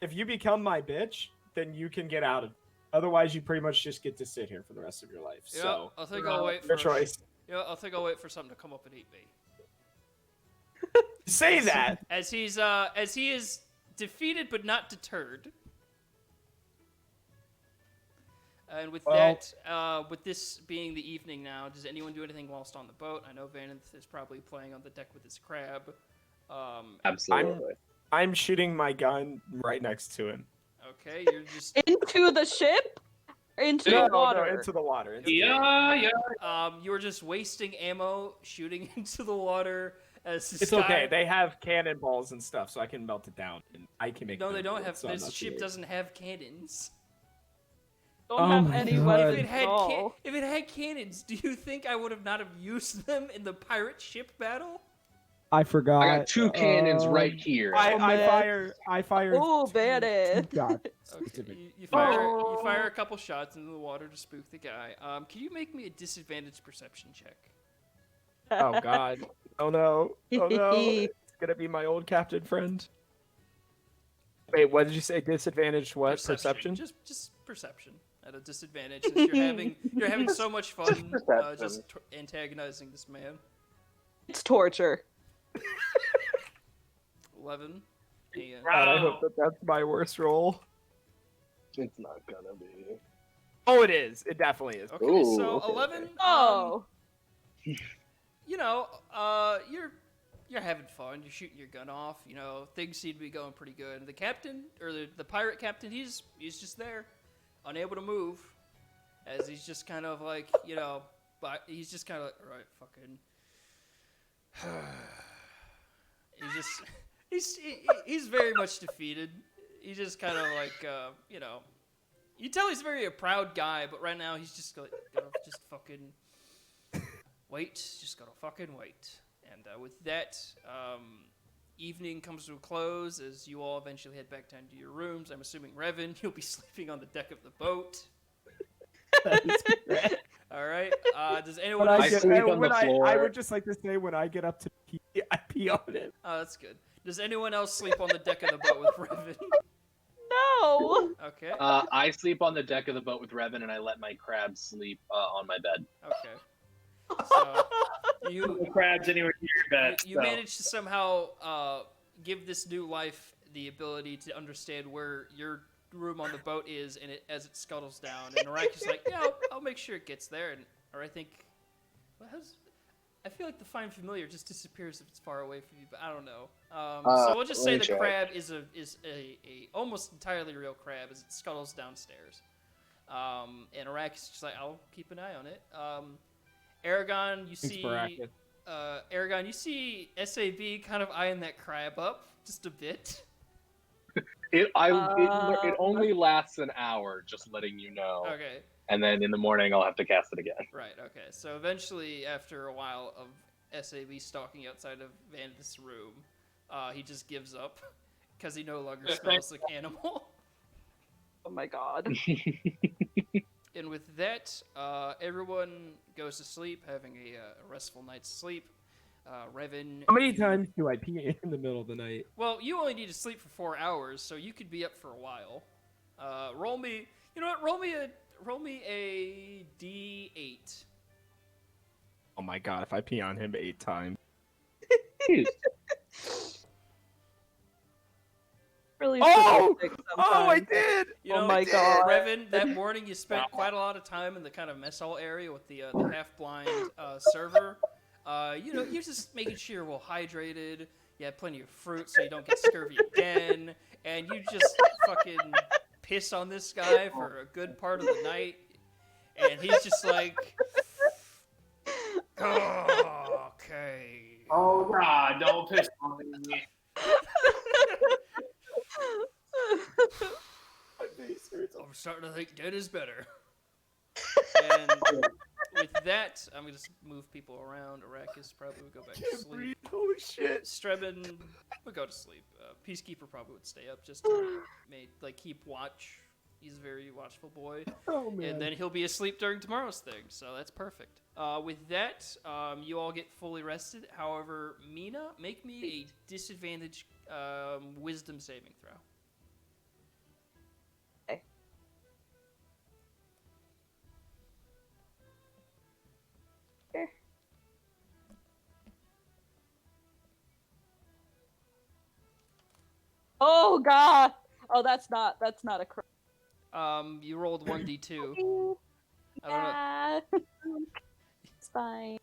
S3: if you become my bitch, then you can get out of. Otherwise, you pretty much just get to sit here for the rest of your life.
S1: Yeah,
S3: So,
S1: I think I'll wait for
S3: your choice.
S1: Yeah, I think I'll wait for something to come up and eat me.
S3: Say that.
S1: As he is defeated but not deterred. And with that, with this being the evening now, does anyone do anything whilst on the boat? I know Vanith is probably playing on the deck with his crab.
S4: Absolutely.
S3: I'm shooting my gun right next to him.
S1: Okay, you're just
S5: Into the ship? Or into
S3: No,
S5: the water?
S3: no, into the water.
S2: Yeah.
S1: you're just wasting ammo shooting into the water as the
S3: It's
S1: sky...
S3: okay. They have cannonballs and stuff, so I can melt it down, and I can make.
S1: No, they
S3: them
S1: don't
S3: cool,
S1: have.
S3: so I'm
S1: This
S3: not
S1: ship
S3: too
S1: doesn't have cannons.
S5: Don't
S6: Oh
S5: have
S6: my
S5: any
S6: God.
S5: weapons
S1: If it had
S5: at all.
S1: if it had cannons, do you think I would have not have used them in the pirate ship battle?
S6: I forgot.
S4: I got 2 cannons right here.
S6: I fire.
S5: Oh,
S6: 2
S5: Bandit.
S6: shots.
S1: Okay,
S6: Specific.
S1: you fire a couple shots into the water to spook the guy. Can you make me a disadvantage perception check?
S3: Oh God. Oh no. Oh no. It's gonna be my old captain friend. Wait, what did you say? Disadvantage what? Perception?
S1: Just perception at a disadvantage since you're having so much fun just antagonizing this man.
S5: It's torture.
S1: 11. And,
S3: God, I hope that's my worst roll.
S4: It's not gonna be.
S3: Oh, it is. It definitely is.
S1: okay,
S4: Ooh,
S1: so
S4: okay.
S1: 11.
S5: Oh.
S1: You know, you're having fun. You're shooting your gun off. You know, things seem to be going pretty good. The captain, or the pirate captain, he's just there, unable to move, as he's just kind of like, you know, but he's just kind of like, right, fucking. He's very much defeated. He's just kind of like, you know, you tell he's very a proud guy, but right now he's just gotta just fucking wait. Just gotta fucking wait. And with that, evening comes to a close as you all eventually head back down to your rooms. I'm assuming, Revan, you'll be sleeping on the deck of the boat.
S6: That is correct.
S1: All right. Does anyone?
S3: When
S1: else...
S3: I would just like to say when I get up to pee, I pee on it.
S1: Oh, that's good. Does anyone else sleep on the deck of the boat with Revan?
S5: No.
S1: Okay.
S4: I sleep on the deck of the boat with Revan, and I let my crab sleep on my bed.
S1: Okay. So
S2: The crabs anywhere near your bed.
S1: you managed to somehow give this new life the ability to understand where your room on the boat is, and as it scuttles down. And Araki's like, yeah, I'll make sure it gets there. Or I think, I feel like the Find Familiar just disappears if it's far away from you, but I don't know. So we'll just say the crab is a almost entirely real crab as it scuttles downstairs. And Araki's just like, I'll keep an eye on it. Aragon, you see, Aragon, you see SAB kind of eyeing that crab up just a bit.
S4: It only lasts an hour, just letting you know.
S1: Okay.
S4: And then in the morning, I'll have to cast it again.
S1: Right, okay. So eventually, after a while of SAB stalking outside of Vandith's room, he just gives up because he no longer smells like animal.
S5: Oh my god.
S1: And with that, everyone goes to sleep, having a restful night's sleep. Revan.
S6: How many times do I pee in the middle of the night?
S1: Well, you only need to sleep for 4 hours, so you could be up for a while. Roll me. You know what? Roll me a D8.
S3: Oh my God! If I pee on him 8 times.
S5: Really
S3: Oh!
S5: specific
S3: Oh, I
S5: sometimes.
S3: did!
S1: You know,
S5: Oh my god.
S1: Revan, that morning you spent quite a lot of time in the kind of mess hall area with the half-blind server. You know, you're just making sure you're well hydrated. You have plenty of fruit so you don't get scurvy again. And you just fucking piss on this guy for a good part of the night. And he's just like, oh, okay.
S2: Oh God, don't piss on me.
S1: I'm starting to think dead is better. And with that, I'm going to move people around. Arrakis probably would go back to sleep.
S3: Holy shit!
S1: Strebin would go to sleep. Peacekeeper probably would stay up just to keep watch. He's a very watchful boy.
S6: Oh man.
S1: And then he'll be asleep during tomorrow's thing, so that's perfect. With that, you all get fully rested. However, Mina, make me a disadvantage wisdom saving throw.
S5: Oh god. Oh, that's not a crit.
S1: You rolled 1d2. I don't know.
S5: Yeah. It's fine.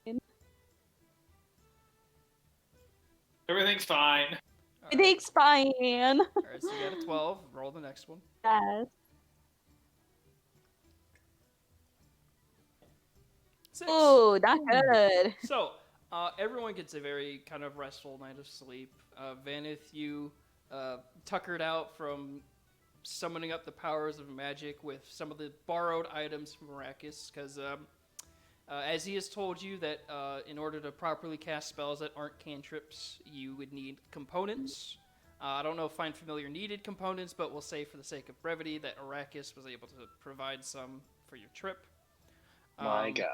S2: Everything's fine.
S5: Everything's fine.
S1: All right, so you got a 12. Roll the next one.
S5: Yes.
S1: 6.
S5: Oh, not good.
S1: So, everyone gets a very kind of restful night of sleep. Vanith, you tuckered out from summoning up the powers of magic with some of the borrowed items from Arrakis, because As he has told you that in order to properly cast spells that aren't cantrips, you would need components. I don't know if Find Familiar needed components, but we'll say for the sake of brevity that Arrakis was able to provide some for your trip.
S4: My guy.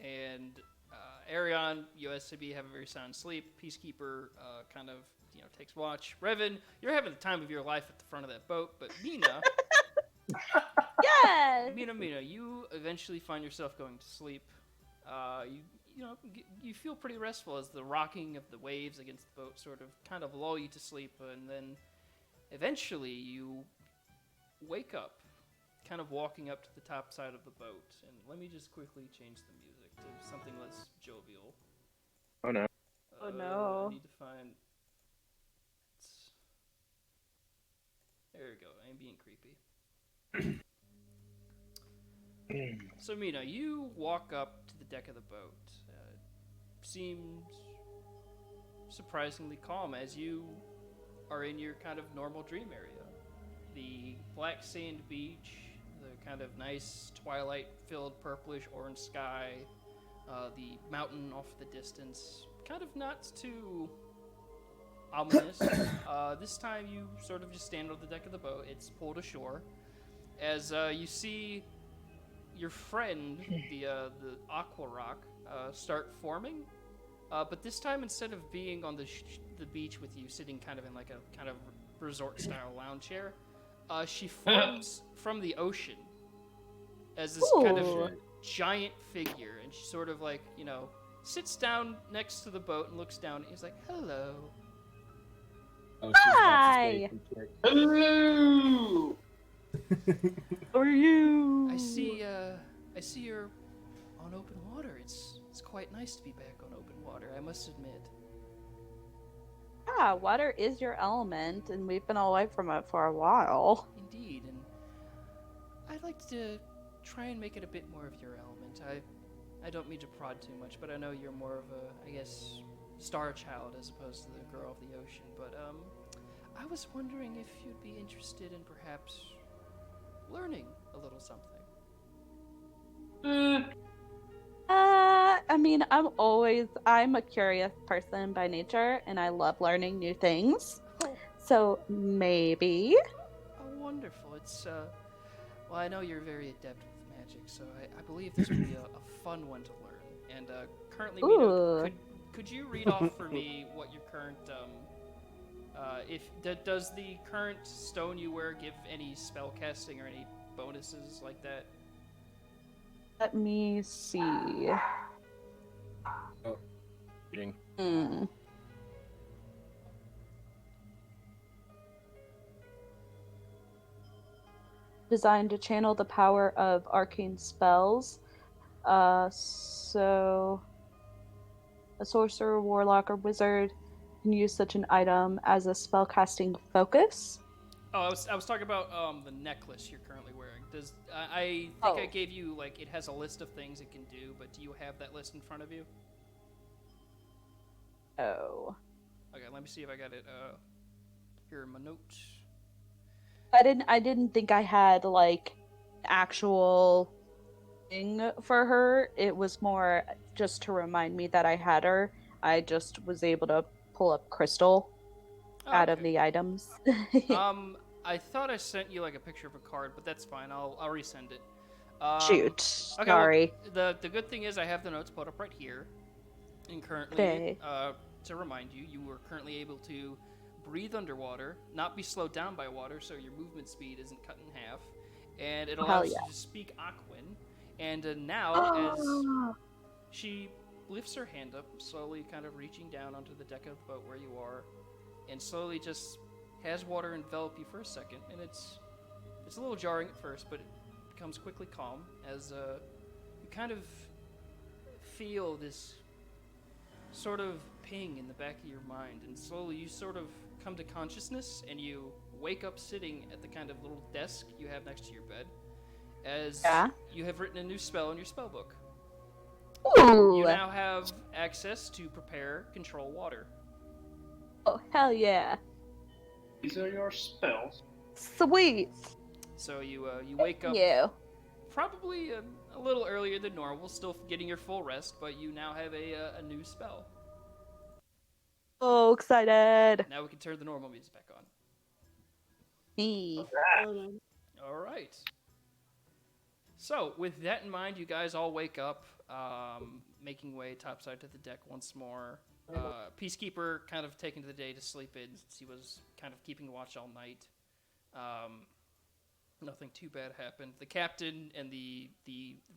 S1: And Arion, you SCB have a very sound sleep. Peacekeeper kind of takes watch. Revan, you're having the time of your life at the front of that boat, but Mina...
S5: Yes!
S1: Mina, you eventually find yourself going to sleep. You feel pretty restful as the rocking of the waves against the boat sort of kind of lull you to sleep, and then eventually you wake up, kind of walking up to the top side of the boat. And let me just quickly change the music to something less jovial.
S4: Oh no.
S5: Oh no.
S1: I need to find... There we go, I'm being creepy. So, Mina, you walk up to the deck of the boat. Seems surprisingly calm as you are in your kind of normal dream area. The black sand beach, the kind of nice twilight-filled purplish orange sky, the mountain off the distance, kind of not too ominous. This time you sort of just stand on the deck of the boat. It's pulled ashore. As you see your friend, the Aqua Rock, start forming. But this time, instead of being on the beach with you, sitting kind of in like a kind of resort-style lounge chair, she forms from the ocean as this kind of giant figure. And she sort of like, sits down next to the boat and looks down and he's like, hello.
S6: Oh,
S5: Hi!
S2: Hello!
S5: How are you?
S1: I see you're on open water. It's quite nice to be back on open water, I must admit.
S5: Yeah, water is your element, and we've been away from it for a while.
S1: Indeed, and I'd like to try and make it a bit more of your element. I don't mean to prod too much, but I know you're more of a, I guess, star child as opposed to the girl of the ocean. But I was wondering if you'd be interested in perhaps learning a little something.
S5: I mean, I'm a curious person by nature, and I love learning new things. So, maybe.
S1: Oh, wonderful. It's, well, I know you're very adept with magic, so I believe this would be a fun one to learn. And, currently, Mina, could you read off for me what your current, does the current stone you wear give any spell casting or any bonuses like that?
S5: Let me see.
S3: Oh, reading.
S5: Designed to channel the power of arcane spells. So a sorcerer, warlock, or wizard can use such an item as a spellcasting focus.
S1: Oh, I was talking about the necklace you're currently wearing. Does I think I gave you, like, it has a list of things it can do, but do you have that list in front of you?
S5: Oh.
S1: Okay, let me see if I got it here in my notes.
S5: I didn't think I had like actual thing for her. It was more just to remind me that I had her. I just was able to pull up crystal out of the items.
S1: I thought I sent you like a picture of a card, but that's fine. I'll resend it.
S5: Shoot.
S1: Okay,
S5: Sorry.
S1: Well, the good thing is I have the notes put up right here. And currently, to remind you, you are currently able to breathe underwater, not be slowed down by water, so your movement speed isn't cut in half, and it allows you to speak Aquan. And now, as she lifts her hand up, slowly kind of reaching down onto the deck of the boat where you are, and slowly just has water envelop you for a second, and it's a little jarring at first, but it becomes quickly calm as you kind of feel this sort of ping in the back of your mind, and slowly you sort of come to consciousness, and you wake up sitting at the kind of little desk you have next to your bed, as you have written a new spell in your spell book.
S5: Ooh.
S1: You now have access to prepare control water.
S5: Oh, hell yeah.
S2: These are your spells.
S5: Sweet.
S1: So you wake up probably a little earlier than normal, still getting your full rest, but you now have a new spell.
S5: Oh, excited.
S1: Now we can turn the normal music back on.
S5: Me.
S1: All right. So, with that in mind, you guys all wake up, making way topside to the deck once more. Peacekeeper kind of taking the day to sleep in since he was kind of keeping watch all night. Nothing too bad happened. The captain and the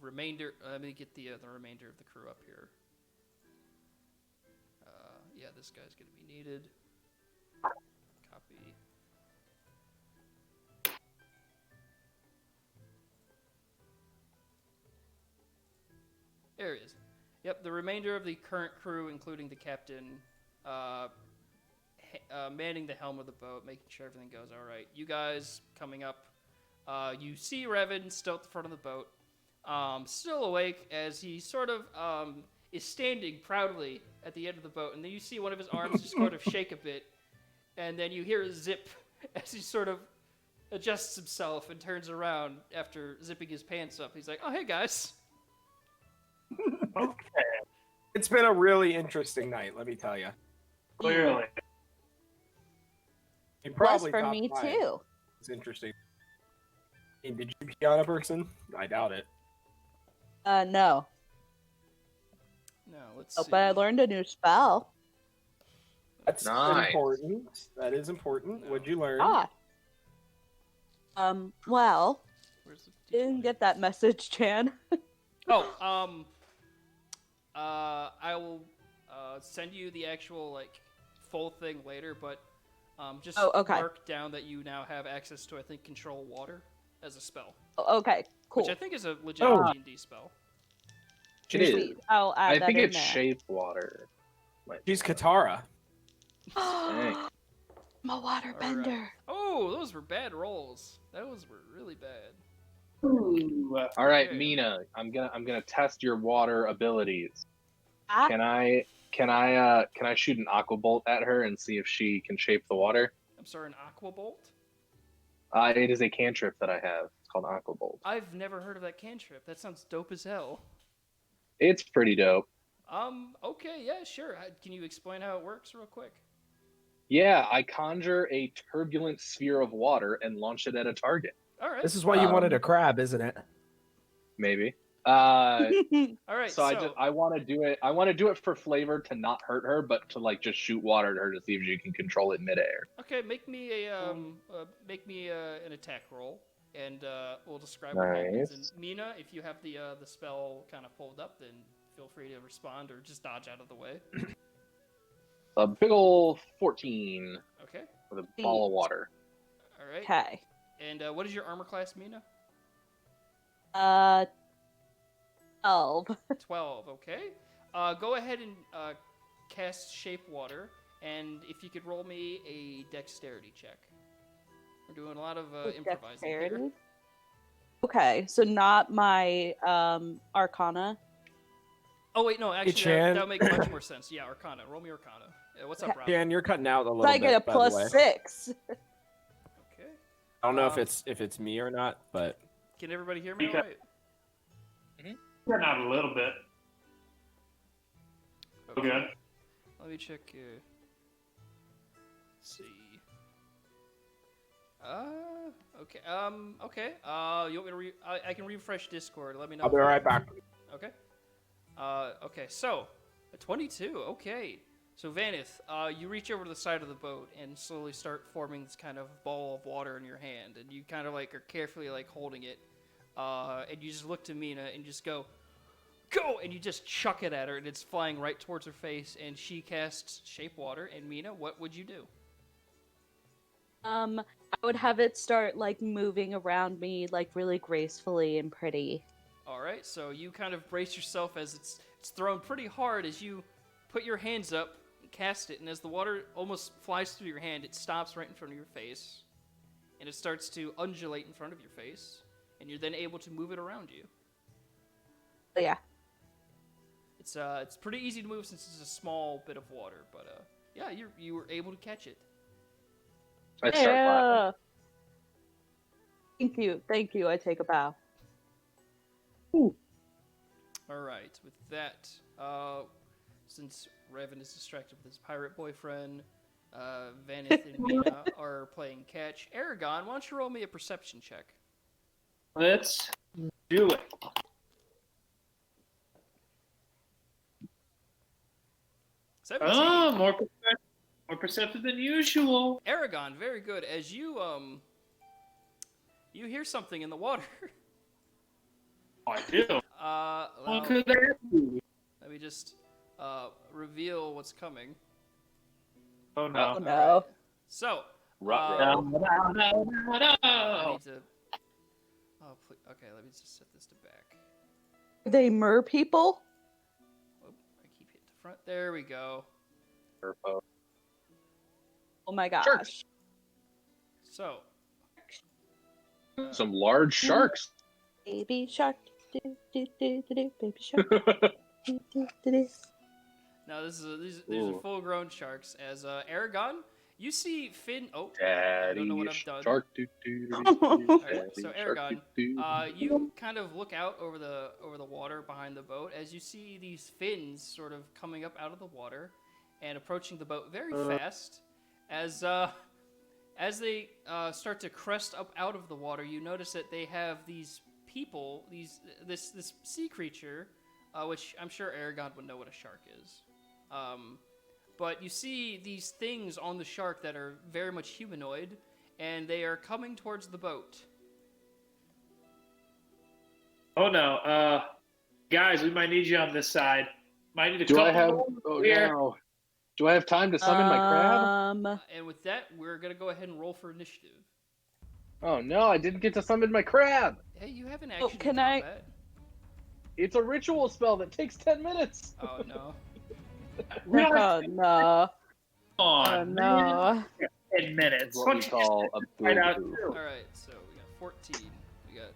S1: remainder. Let me get the remainder of the crew up here. Yeah, this guy's gonna be needed. Copy. There he is. Yep, the remainder of the current crew, including the captain, manning the helm of the boat, making sure everything goes all right. You guys coming up, you see Revan still at the front of the boat, still awake as he sort of is standing proudly at the end of the boat, and then you see one of his arms just sort of shake a bit, and then you hear a zip as he sort of adjusts himself and turns around after zipping his pants up. He's like, "Oh, hey guys."
S3: Okay. It's been a really interesting night, let me tell you.
S2: Clearly.
S3: It
S5: Was
S3: probably
S5: for
S3: top
S5: me
S3: five.
S5: too.
S3: It's interesting. Hey, did you pee on a person? I doubt it.
S5: No.
S1: No, let's
S5: Oh,
S1: see.
S5: but I learned a new spell.
S3: That's
S4: Nice.
S3: important. That is important.
S1: No.
S3: What'd you learn?
S5: Well,
S1: Where's the
S5: didn't
S1: D20?
S5: get that message, Chan.
S1: Oh, I will send you the actual full thing later, but just
S5: okay.
S1: mark down that you now have access to, I think, control water as a spell,
S5: Okay, cool.
S1: which I think is a legitimate D&D spell.
S4: It is.
S5: Sweet. I'll add
S4: I
S5: that
S4: think
S5: in
S4: it's
S5: there.
S4: shape water.
S3: She's Katara.
S4: Dang.
S5: I'm a waterbender.
S1: Oh, those were bad rolls. Those were really bad.
S2: Ooh.
S4: All right,
S1: Okay.
S4: Mina, I'm gonna test your water abilities.
S5: Ah.
S4: Can I shoot an aqua bolt at her and see if she can shape the water?
S1: I'm sorry, an aqua bolt?
S4: It is a cantrip that I have. It's called aqua bolt.
S1: I've never heard of that cantrip. That sounds dope as hell.
S4: It's pretty dope.
S1: Okay, yeah, sure. Can you explain how it works real quick?
S4: Yeah, I conjure a turbulent sphere of water and launch it at a target.
S1: All right.
S3: This is why you wanted a crab, isn't it?
S4: Maybe.
S1: All right.
S4: So I want to do it. I want to do it for flavor to not hurt her, but to just shoot water at her to see if she can control it midair.
S1: Okay, make me an attack roll, and we'll describe what happens. And Mina, if you have the spell kind of pulled up, then feel free to respond or just dodge out of the way.
S4: A big ol' 14
S1: Okay.
S4: with a ball of water.
S1: All right.
S5: Okay.
S1: And what is your armor class, Mina?
S5: 12.
S1: 12. Okay. Go ahead and cast Shape Water, and if you could roll me a dexterity check. We're doing a lot of improvising here.
S5: Okay, so not my Arcana.
S1: Oh wait, no, actually
S3: Chan.
S1: that would make much more sense. Yeah, Arcana. Roll me Arcana. What's up, Rob?
S3: Dan, you're cutting out a little
S5: So I
S3: bit.
S5: get a
S3: by the way.
S5: +6.
S1: Okay.
S3: I don't know if it's me or not, but
S1: Can everybody hear me?
S2: Okay.
S1: All right.
S2: Turn out a little bit.
S1: Okay.
S2: Good.
S1: Let me check. Let's see. Okay. Okay. You want me to I can refresh Discord. Let me know.
S3: I'll be right back.
S1: Okay. Okay. So, a 22. Okay. So Vanith, you reach over to the side of the boat and slowly start forming this kind of ball of water in your hand, and you kind of are carefully holding it, and you just look to Mina and just go, and you just chuck it at her, and it's flying right towards her face, and she casts Shape Water. And Mina, what would you do?
S5: I would have it start moving around me really gracefully and pretty.
S1: All right, so you kind of brace yourself as it's thrown pretty hard as you put your hands up and cast it, and as the water almost flies through your hand, it stops right in front of your face, and it starts to undulate in front of your face, and you're then able to move it around you.
S5: But yeah.
S1: It's pretty easy to move since it's a small bit of water, but yeah, you were able to catch it.
S4: I start laughing.
S5: Thank you. I take a bow.
S2: Ooh.
S1: All right. With that, since Revan is distracted with his pirate boyfriend, Vanith and Mina are playing catch. Aragon, why don't you roll me a perception check?
S2: Let's do it. Oh, more perceptive than usual.
S1: Aragon, very good. As you hear something in the water.
S2: I do. What could that be?
S1: Let me just reveal what's coming.
S2: Oh no!
S5: Oh no!
S1: Right. So,
S2: no.
S1: I need to. Oh, please. Okay. Let me just set this to back.
S5: Are they mer people?
S1: Oh, I keep hitting the front. There we go.
S4: Purpo.
S5: Oh my gosh!
S4: Sharks.
S1: So,
S4: Some large sharks.
S5: Baby shark, do do do do do, baby shark. Do, do, do, do.
S1: now these are full-grown sharks. As Aragon, you see Finn. Oh,
S4: Daddy
S1: I don't know what I've done.
S4: Shark.
S1: Alright, so Aragon, you kind of look out over the water behind the boat as you see these fins sort of coming up out of the water and approaching the boat very fast. As they start to crest up out of the water, you notice that they have these people, this sea creature, which I'm sure Aragon would know what a shark is. But you see these things on the shark that are very much humanoid, and they are coming towards the boat.
S2: Oh no! Guys, we might need you on this side. Might need a
S4: Do
S2: couple
S4: I have?
S2: more
S4: Oh
S2: here.
S4: no! Do I have time to summon my crab?
S1: And with that, we're gonna go ahead and roll for initiative.
S4: Oh no! I didn't get to summon my crab.
S1: Hey, you have an action in
S5: can
S1: combat.
S4: It's a ritual spell that takes 10 minutes.
S1: Oh no!
S5: Oh no!
S2: On,
S5: Oh no!
S2: 10 minutes.
S4: What we call a
S2: Right out
S4: boo-boo.
S2: too.
S1: All right, so we got 14. We got.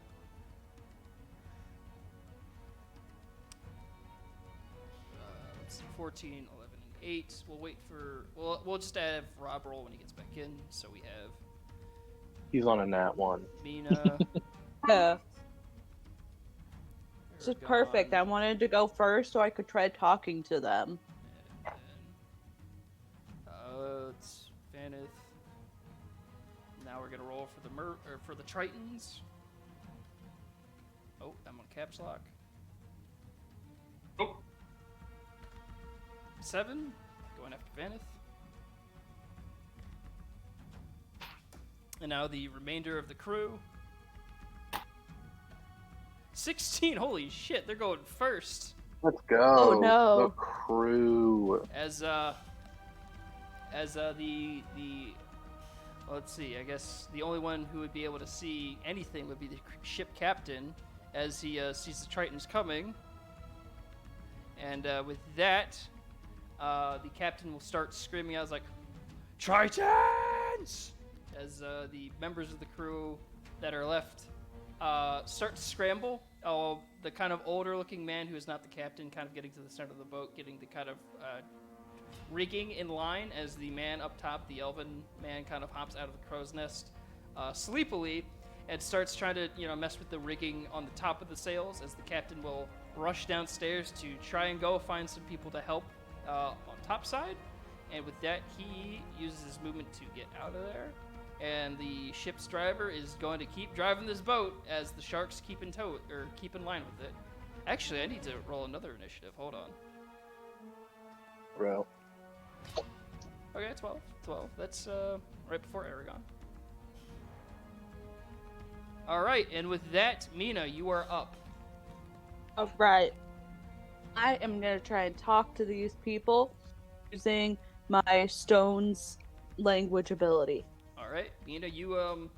S1: Let's see, 14, 11, and 8. We'll wait for. We'll just have Rob roll when he gets back in. So we have
S4: He's on a nat 1.
S1: Mina.
S5: Yeah. This is
S1: Aragon,
S5: perfect. I wanted to go first so I could try talking to them.
S1: and it's Vanith. Now we're gonna roll for for the Tritons. Oh, I'm on caps lock.
S2: Oh.
S1: 7, going after Vanith. And now the remainder of the crew. 16, holy shit, they're going first.
S4: Let's go.
S5: Oh, no.
S4: The crew.
S1: As let's see, I guess the only one who would be able to see anything would be the ship captain as he sees the Tritons coming. And with that, the captain will start screaming out like, Tritons! As the members of the crew that are left start to scramble. The kind of older looking man who is not the captain kind of getting to the center of the boat, getting the kind of rigging in line as the man up top, the elven man, kind of hops out of the crow's nest sleepily and starts trying to mess with the rigging on the top of the sails as the captain will rush downstairs to try and go find some people to help on top side. And with that, he uses his movement to get out of there. And the ship's driver is going to keep driving this boat as the sharks keep in line with it. Actually, I need to roll another initiative. Hold on.
S4: Bro.
S1: Okay, 12. That's right before Aragon. All right, and with that, Mina, you are up.
S5: All right. I am gonna try and talk to these people using my stone's language ability.
S1: All right, Mina, you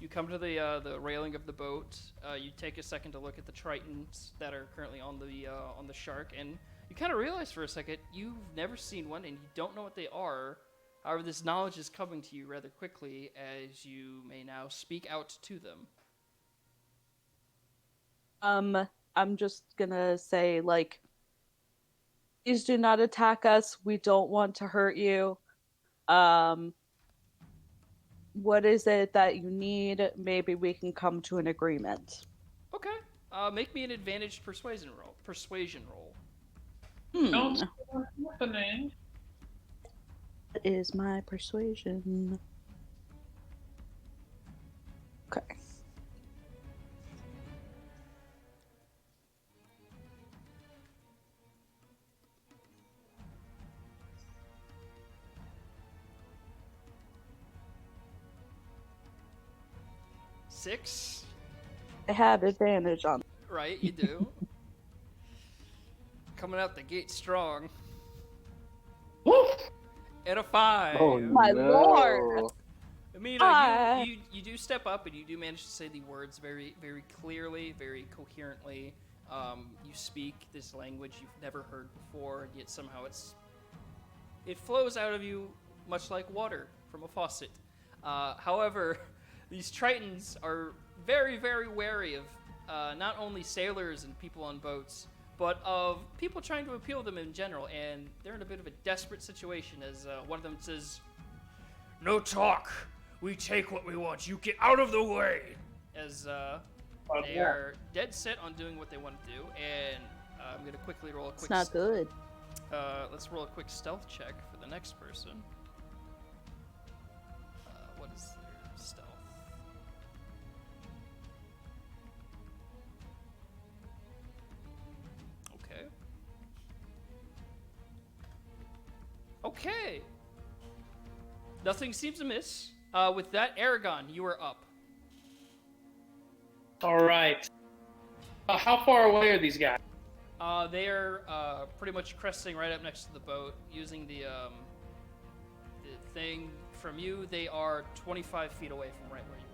S1: come to the railing of the boat. You take a second to look at the Tritons that are currently on the shark, and you kind of realize for a second you've never seen one and you don't know what they are. However, this knowledge is coming to you rather quickly as you may now speak out to them.
S5: I'm just gonna say, like, please do not attack us. We don't want to hurt you. What is it that you need? Maybe we can come to an agreement.
S1: Okay. Make me an advantaged persuasion roll.
S2: Don't start happening.
S5: What is my persuasion? Okay.
S1: Six.
S5: I have advantage on.
S1: Right, you do. Coming out the gate strong.
S2: Woo!
S1: And a 5.
S4: Oh
S5: My
S4: no.
S5: lord.
S1: I mean, you do step up and you do manage to say the words very, very clearly, very coherently. You speak this language you've never heard before, and yet somehow it flows out of you much like water from a faucet. However, these Tritons are very, very wary of not only sailors and people on boats, but of people trying to appeal to them in general, and they're in a bit of a desperate situation as one of them says, "No talk! We take what we want, you get out of the way!" As they are dead set on doing what they want to do, and I'm going to quickly roll a quick...
S5: It's not good.
S1: Let's roll a quick stealth check for the next person. What is their stealth? Okay. Nothing seems amiss. With that, Aragon, you are up.
S2: All right. How far away are these guys?
S1: They are pretty much cresting right up next to the boat, using the thing from you. They are 25 feet away from right where you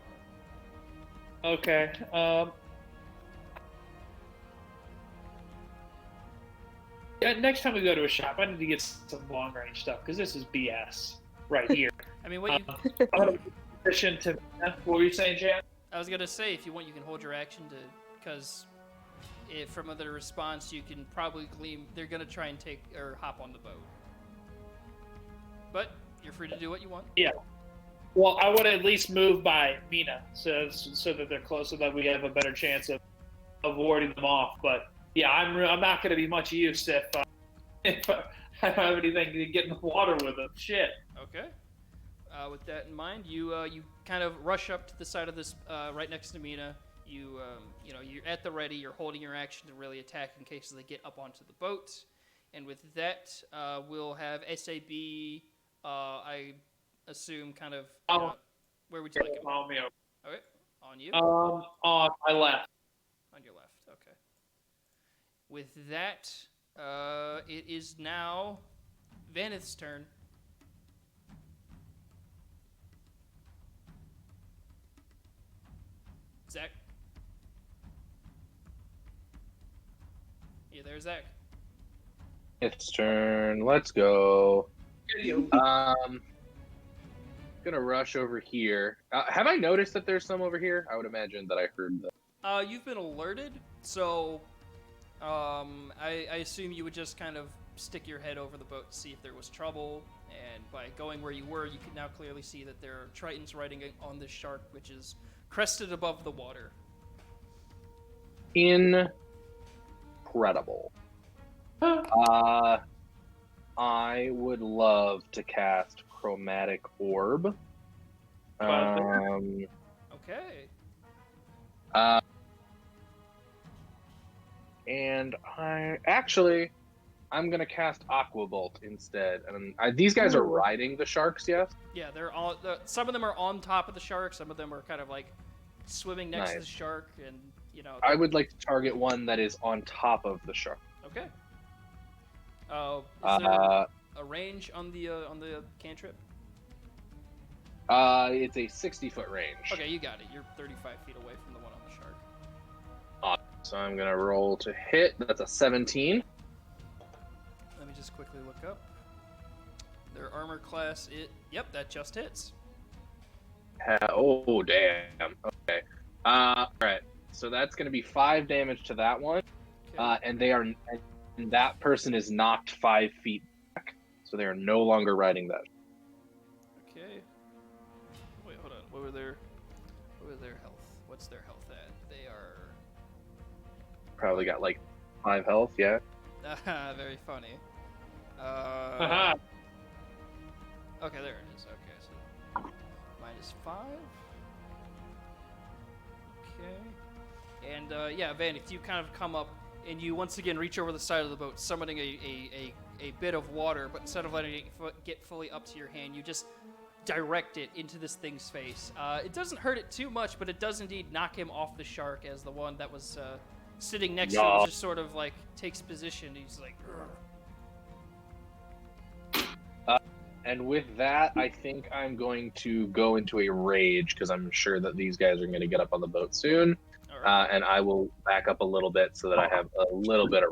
S1: are.
S2: Okay. Next time we go to a shop, I need to get some long-range stuff because this is BS right here.
S1: I mean, what you...
S2: What were you saying, Jan?
S1: I was gonna say, if you want, you can hold your action to, because from the response, you can probably glean. They're gonna try and take or hop on the boat, but you're free to do what you want.
S2: Yeah. Well, I would at least move by Mina so that they're close, so that we have a better chance of avoiding them off. But yeah, I'm not going to be much use if I don't have anything to get in the water with them. Shit.
S1: Okay. With that in mind, you kind of rush up to the side of this right next to Mina. You're at the ready. You're holding your action to really attack in case they get up onto the boat. And with that, we'll have SAB. I assume kind of. Where would you like it?
S2: On me.
S1: Okay. On you.
S2: On my left.
S1: On your left. Okay. With that, it is now Vanith's turn. Zach. Yeah, there's Zach.
S4: It's turn. Let's go. Gonna rush over here. Have I noticed that there's some over here? I would imagine that I heard that.
S1: You've been alerted, so I assume you would just kind of stick your head over the boat to see if there was trouble, and by going where you were, you can now clearly see that there are Tritons riding on this shark, which is crested above the water.
S4: Incredible. I would love to cast Chromatic Orb.
S1: Okay.
S4: And I'm gonna cast Aqua Bolt instead. And these guys are riding the sharks, yes?
S1: Yeah, they're all. Some of them are on top of the shark. Some of them are kind of like swimming next to the shark, and
S4: I would like to target one that is on top of the shark.
S1: Okay. Is there a range on the cantrip?
S4: It's a 60-foot range.
S1: Okay, you got it. You're 35 feet away from the one on the shark.
S4: So I'm gonna roll to hit. That's a 17.
S1: Let me just quickly look up. Their armor class, yep, that just hits.
S4: Oh, damn. Okay. Alright. So that's going to be 5 damage to that one. Okay. And that person is knocked 5 feet back. So they are no longer riding that.
S1: Okay. Wait, hold on. What was their health? What's their health at? They are
S4: probably got like 5 health. Yeah.
S1: Very funny.
S2: Haha.
S1: Okay, there it is. Okay, so -5. Okay. And yeah, Van, if you kind of come up and you once again reach over the side of the boat, summoning a bit of water, but instead of letting it get fully up to your hand, you just direct it into this thing's face. It doesn't hurt it too much, but it does indeed knock him off the shark, as the one that was sitting next to him just sort of like takes position. He's like, "Ugh."
S4: And with that, I think I'm going to go into a rage because I'm sure that these guys are going to get up on the boat soon.
S1: All right.
S4: And I will back up a little bit so that I have a little bit of.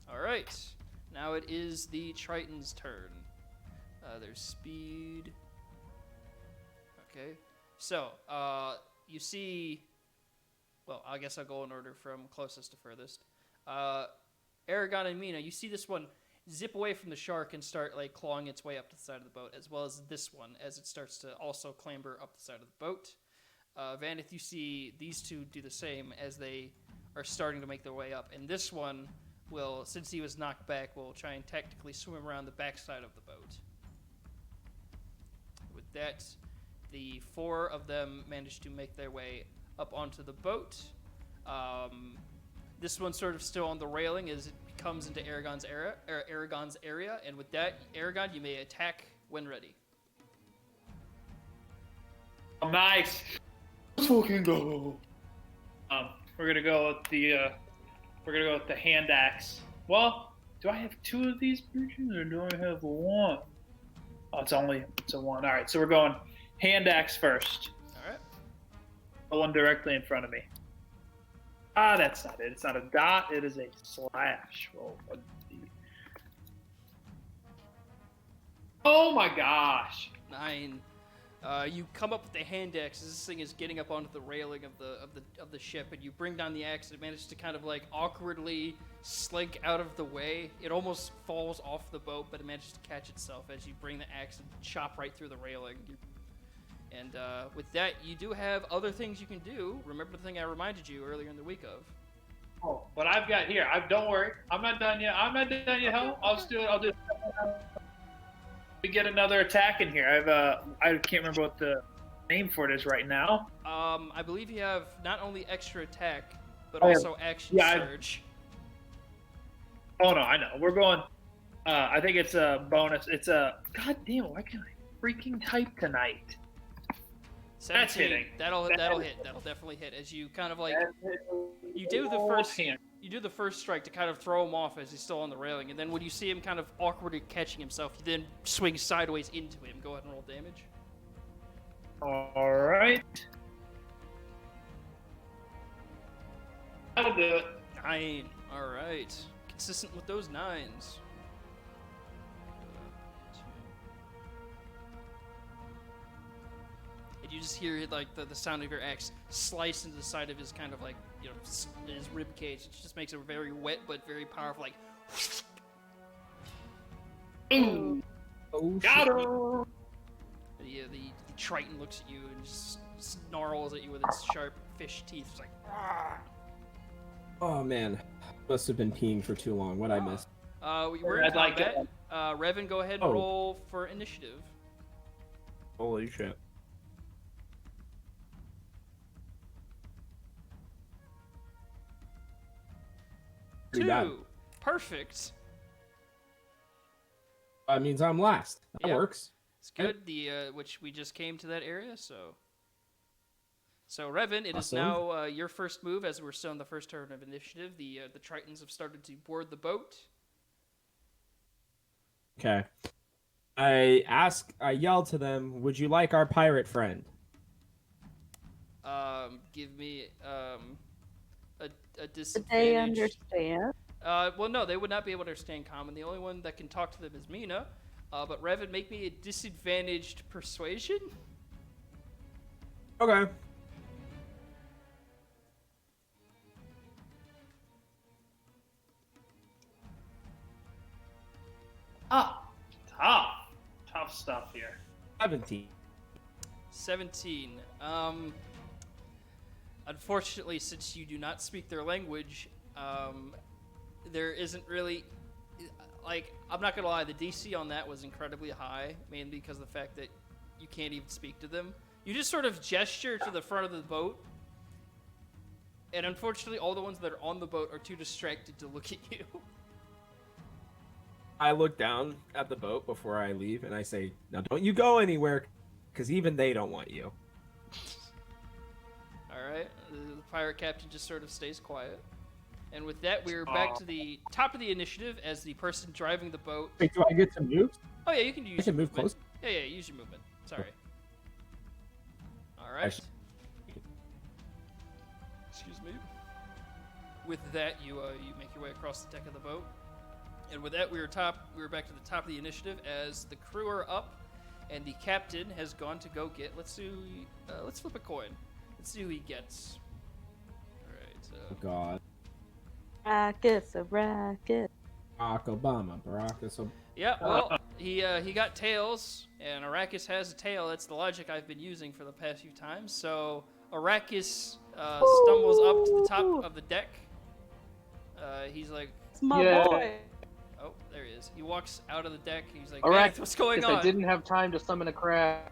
S1: All right. Now it is the Triton's turn. There's speed. Okay. So, you see. Well, I guess I'll go in order from closest to furthest. Aragon and Mina, you see this one zip away from the shark and start like clawing its way up to the side of the boat, as well as this one as it starts to also clamber up the side of the boat. Vanith, you see these two do the same as they are starting to make their way up, and this one will, since he was knocked back, will try and tactically swim around the backside of the boat. With that, the 4 of them manage to make their way up onto the boat. This one's sort of still on the railing as it comes into Aragon's area, and with that, Aragon, you may attack when ready.
S2: Oh, nice. Let's fucking go. We're gonna go with the hand axe. Well, do I have 2 of these versions or do I have 1? Oh, it's a 1. All right, so we're going hand axe first.
S1: All right.
S2: The one directly in front of me. Ah, that's not it. It's not a dot. It is a slash. Oh my gosh.
S1: 9. You come up with the hand axe as this thing is getting up onto the railing of the ship, and you bring down the axe, and it manages to kind of like awkwardly slink out of the way. It almost falls off the boat, but it manages to catch itself as you bring the axe and chop right through the railing. And with that, you do have other things you can do. Remember the thing I reminded you earlier in the week of.
S2: Oh, what I've got here. Don't worry. I'm not done yet. Hell. I'll just do it. I'll do it. We get another attack in here. I can't remember what the name for it is right now.
S1: I believe you have not only extra attack, but also action surge.
S2: Oh no, I know. We're going. I think it's a bonus. It's a. God damn! Why can't I freaking type tonight?
S1: 17.
S2: That's hitting.
S1: That'll hit. That'll definitely hit. As you kind of like you do the first strike to kind of throw him off as he's still on the railing, and then when you see him kind of awkwardly catching himself, you then swing sideways into him. Go ahead and roll damage.
S2: All right. That'll do it.
S1: 9. All right. Consistent with those 9s. And you just hear like the sound of your axe slice into the side of his kind of like, you know, his rib cage. It just makes it very wet but very powerful, like.
S2: Ooh.
S6: Oh,
S2: Got him.
S1: Yeah, the Triton looks at you and just snarls at you with its sharp fish teeth. It's like, "Argh."
S6: Oh man, must have been peeing for too long. What I missed?
S1: We're in
S2: I'd like
S1: combat. Revan, go ahead and
S6: Oh.
S1: roll for initiative.
S3: Holy shit.
S6: Pretty bad.
S1: 2. Perfect.
S6: That means I'm last. That
S1: Yeah.
S6: works.
S1: It's good. The which we just came to that area, so. So Revan, it is
S6: Awesome.
S1: now your first move as we're still in the first turn of initiative. The Tritons have started to board the boat.
S6: Okay. I yell to them, "Would you like our pirate friend?"
S1: Give me a
S5: Did
S1: disadvantage.
S5: they understand?
S1: Well, no, they would not be able to understand common. The only one that can talk to them is Mina. But Revan, make me a disadvantaged persuasion.
S6: Okay.
S2: Tough stuff here.
S6: 17.
S1: 17. Unfortunately, since you do not speak their language, There isn't really, like, I'm not gonna lie, the DC on that was incredibly high, mainly because of the fact that you can't even speak to them. You just sort of gesture to the front of the boat, and unfortunately, all the ones that are on the boat are too distracted to look at you.
S3: I look down at the boat before I leave, and I say, "Now don't you go anywhere, because even they don't want you."
S1: All right, the pirate captain just sort of stays quiet. And with that, we're back to the top of the initiative as the person driving the boat.
S6: Wait, do I get to move?
S1: Oh yeah, you can use
S6: I can
S1: your
S6: move
S1: movement.
S6: close.
S1: Yeah, use your movement. Sorry. All right. Excuse me. With that, you make your way across the deck of the boat. And with that, we were back to the top of the initiative as the crew are up, and the captain has gone to go get. Let's flip a coin. Let's see who he gets. All right.
S6: Oh God.
S5: Rackets, a racket.
S6: Barack Obama.
S1: Yeah, well, he got tails, and Arrakis has a tail. That's the logic I've been using for the past few times. So Arrakis stumbles up to the top of the deck. He's like,
S5: It's my
S4: Yeah.
S5: boy.
S1: oh, there he is. He walks out of the deck. He's like,
S4: Arrakis,
S1: "Hey, what's going
S4: If I
S1: on?"
S4: didn't have time to summon a crab.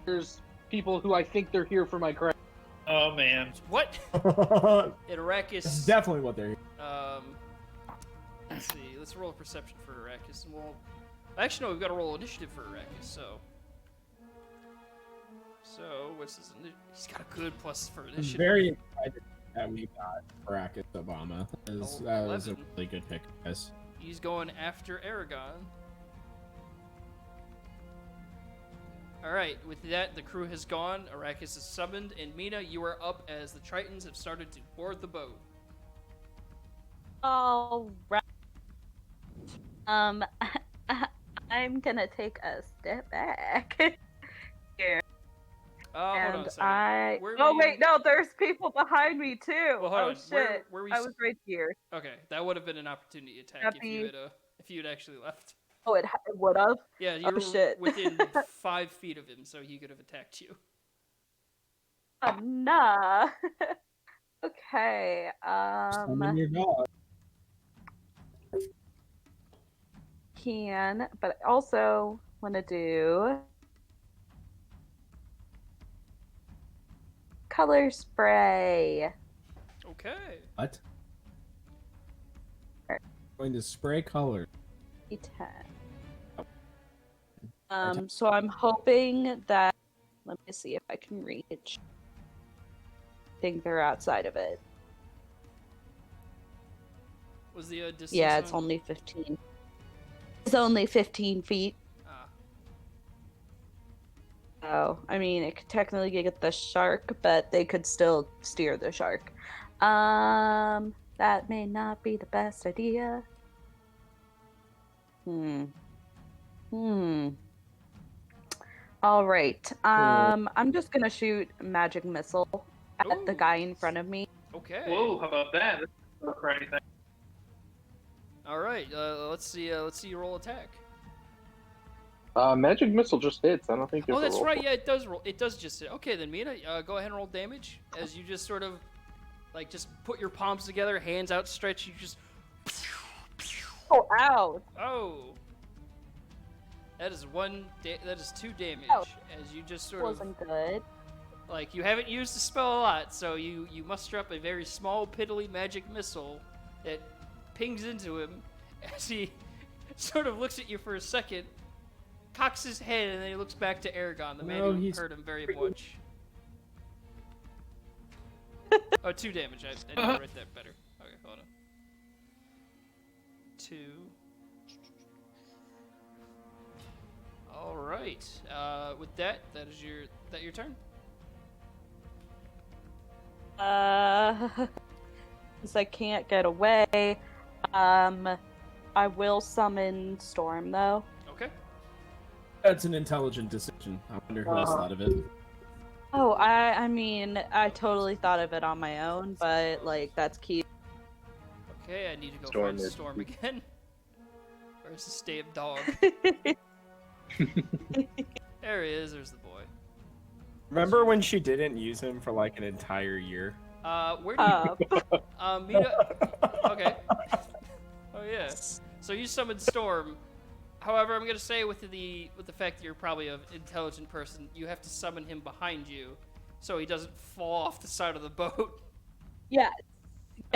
S4: There's people who I think they're here for my crab.
S2: Oh man.
S1: What?
S6: That's
S1: And Arrakis.
S6: definitely what they're.
S1: Let's see. Let's roll a perception for Arrakis, and we'll. Actually, no, we've got to roll initiative for Arrakis. So what's his? He's got a good plus for
S6: I'm
S1: initiative.
S6: very excited that we got Barack Obama. That was a
S1: 11.
S6: really good pick, guys.
S1: He's going after Aragon. Alright, with that, the crew has gone, Arrakis is summoned, and Mina, you are up as the Tritons have started to board the boat.
S5: All right. I'm gonna take a step back here,
S1: Hold on a
S5: and
S1: second. Where
S5: Oh
S1: were
S5: wait,
S1: you-
S5: no, there's people behind me too.
S1: Well, hold
S5: Oh
S1: on.
S5: shit!
S1: Where we
S5: I was right here.
S1: Okay, that would have been an opportunity attack if you had actually left.
S5: Oh, it would have.
S1: Yeah, you
S5: Oh,
S1: were
S5: shit.
S1: within 5 feet of him, so he could have attacked you.
S5: Oh, nah. Okay.
S6: Summon your dog.
S5: But I also want to do color spray.
S1: Okay.
S6: What? Going to spray color.
S5: D10. So I'm hoping that. Let me see if I can reach. I think they're outside of it.
S1: Was the distance?
S5: Yeah, it's
S1: on-
S5: only 15. It's only 15 feet.
S1: Ah,
S5: So, I mean, it could technically get the shark, but they could still steer the shark. That may not be the best idea. All right. I'm just gonna shoot a magic missile at the
S1: Ooh.
S5: guy in front of me.
S1: okay.
S2: Whoa, how about that? That's not for anything.
S1: All right. Let's see. Let's see you roll attack.
S4: Magic missile just hits. I don't think. you
S1: Oh,
S4: have to
S1: that's
S4: roll
S1: right.
S4: for it.
S1: Yeah, it does roll. It does just hit. Okay, then Mina, go ahead and roll damage as you just sort of, like, just put your palms together, hands outstretched. You just.
S5: Oh, ow!
S1: Oh. That is that is 2 damage
S5: Ouch.
S1: as you just sort of,
S5: Wasn't good.
S1: like, you haven't used the spell a lot, so you muster up a very small, piddly magic missile that pings into him as he sort of looks at you for a second, cocks his head, and then he looks back to Aragon, the man
S6: No,
S1: who
S6: he's-
S1: hurt him very much. Oh, 2 damage. I need to write that better. Okay, hold on. 2. All right. With that is your turn.
S5: Since I can't get away, I will summon Storm though.
S1: Okay.
S6: That's an intelligent decision. I wonder who else thought of it.
S5: Oh, I mean, I totally thought of it on my own, but like that's key.
S1: Okay, I need to go
S4: Storm
S1: find
S4: is-
S1: Storm again. Where's the damn dog? There he is. There's the boy.
S3: Remember when she didn't use him for like an entire year?
S1: Where do you Mina? Okay. Oh yeah. So you summoned Storm. However, I'm gonna say with the fact that you're probably an intelligent person, you have to summon him behind you, so he doesn't fall off the side of the boat.
S5: Yes.